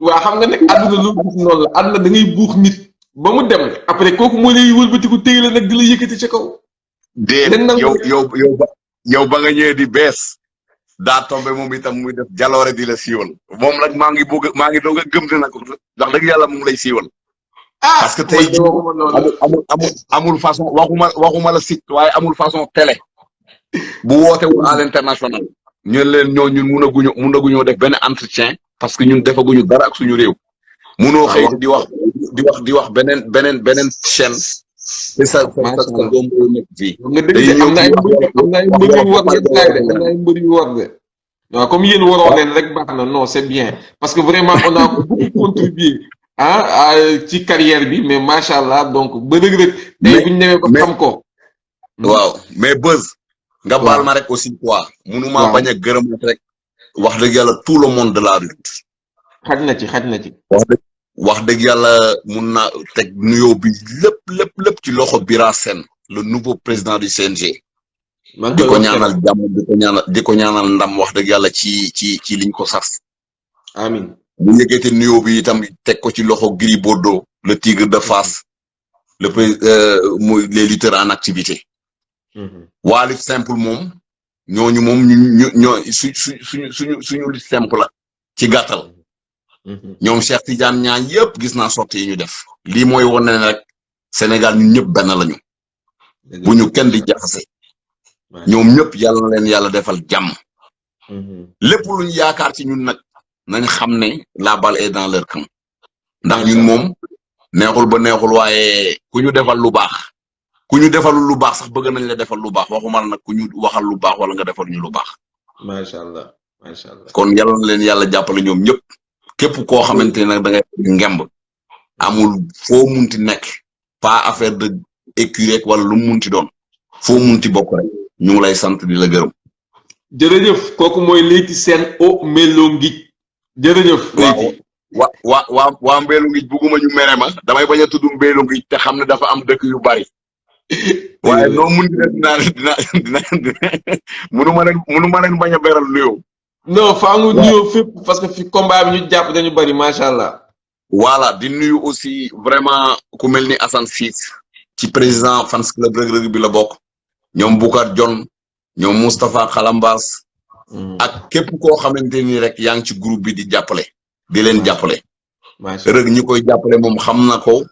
waaw xam nga nag àdduna lu buux noonu la àdduna da ngay buux nit ba mu dem après kooku moo lay wëlbatiku téye la nag di la yëkkati ca kaw. yow ba nga ñëwee di bees daa tombé moom itam muy def jaloore di la siiwal moom nag maa ngi doog a gëm te nag ndax dëgg yàlla mu ngi lay siiwal. parce que tey jii amul façon waxuma la site waaye amul façon télé bu wootewul à l'international ñun mënaguñoo def benn entretien parce que ñun defaguñu dara ak suñu réew. munoo xëy di wax beneen chaîne. c'est ça doom nekk fii. am na ay mbër yu war de waaw comme yéen waroo leen rek baax na non c'est bien parce que vraiment on a beaucoup contribué ci carrière bi mais macha allah donc ba rëg-rëg tey bu ñu demee ba xam ko. waaw mais Beuz. nga baal ma rek aussi quoi. mënuma bañ a gërëm rek. wax dëgg yàlla tout le monde de la lutte. xaj na ci. wax dëgg yàlla mun naa teg nuyoo bi lépp ci loxo Bira Sène le nouveau président du CNG. di ko ñaanal jàmm di ko ñaanal ndam wax dëgg yàlla ci liñ ko sas. amiin mu yëkkati nuyoo bi itam teg ko ci loxo Gris Bordeaux le tigre de Fass muy les lutteurs en activité. waa lutte simple moom ñooñu moom ñoo suñu lutte simple la ci gàttal. ñoom Cheikh Tidiane ñaan yëpp gis naa sorti yi ñu def lii mooy wane ne rek Sénégal ñun ñëpp benn lañu. bu ñu kenn di jaxase. ñoom ñëpp yàlla na leen yàlla defal jàmm. lépp luñ yaakaar ci ñun nag nañ xam ne la balle est dans leur camp. ndax ñun moom neexul ba neexul waaye ku ñu defal lu baax. ku ñu defalul lu baax sax bëgg nañ la defal lu baax waxuma nag ku ñu waxal lu baax wala nga defal ñu lu baax. macha allah. kon yàlla na leen yàlla jàppale ñoom ñëpp. képp koo xamante ne nag da ngay ngemb amul foo munti nekk pas affaire de écurie wala lu mu munti doon foo munti bokk rek ñu ngi lay sant di la gërëm. jërëjëf kooku mooy Leyti Sène au Mbello Ngij. jërëjëf. waa Mbello Ngij bugguma ñu mere ma damay bañ a tudd Mbello Ngij te xam ne dafa am dëkk yu bari. waaye noo munti def dina mënuma leen bañ a beral nuyoo. non faa nga nuyoo fépp parce que fi combat bi ñu jàpp dañu bari macha allah. voilà di nuyu aussi vraiment ku mel ni Assane Ciss ci président fans club Reug Reug bi la bokk. ñoom Boucar John ñoom Moustapha Xalambas. ak képp koo xamante ni rek yaa ngi ci groupe bi di jàppale. di leen jàppale. Reug ñi koy jàppale moom xam na ko.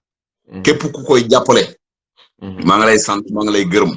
képp ku koy jàppale. maa ngi lay sant maa ngi lay gërëm.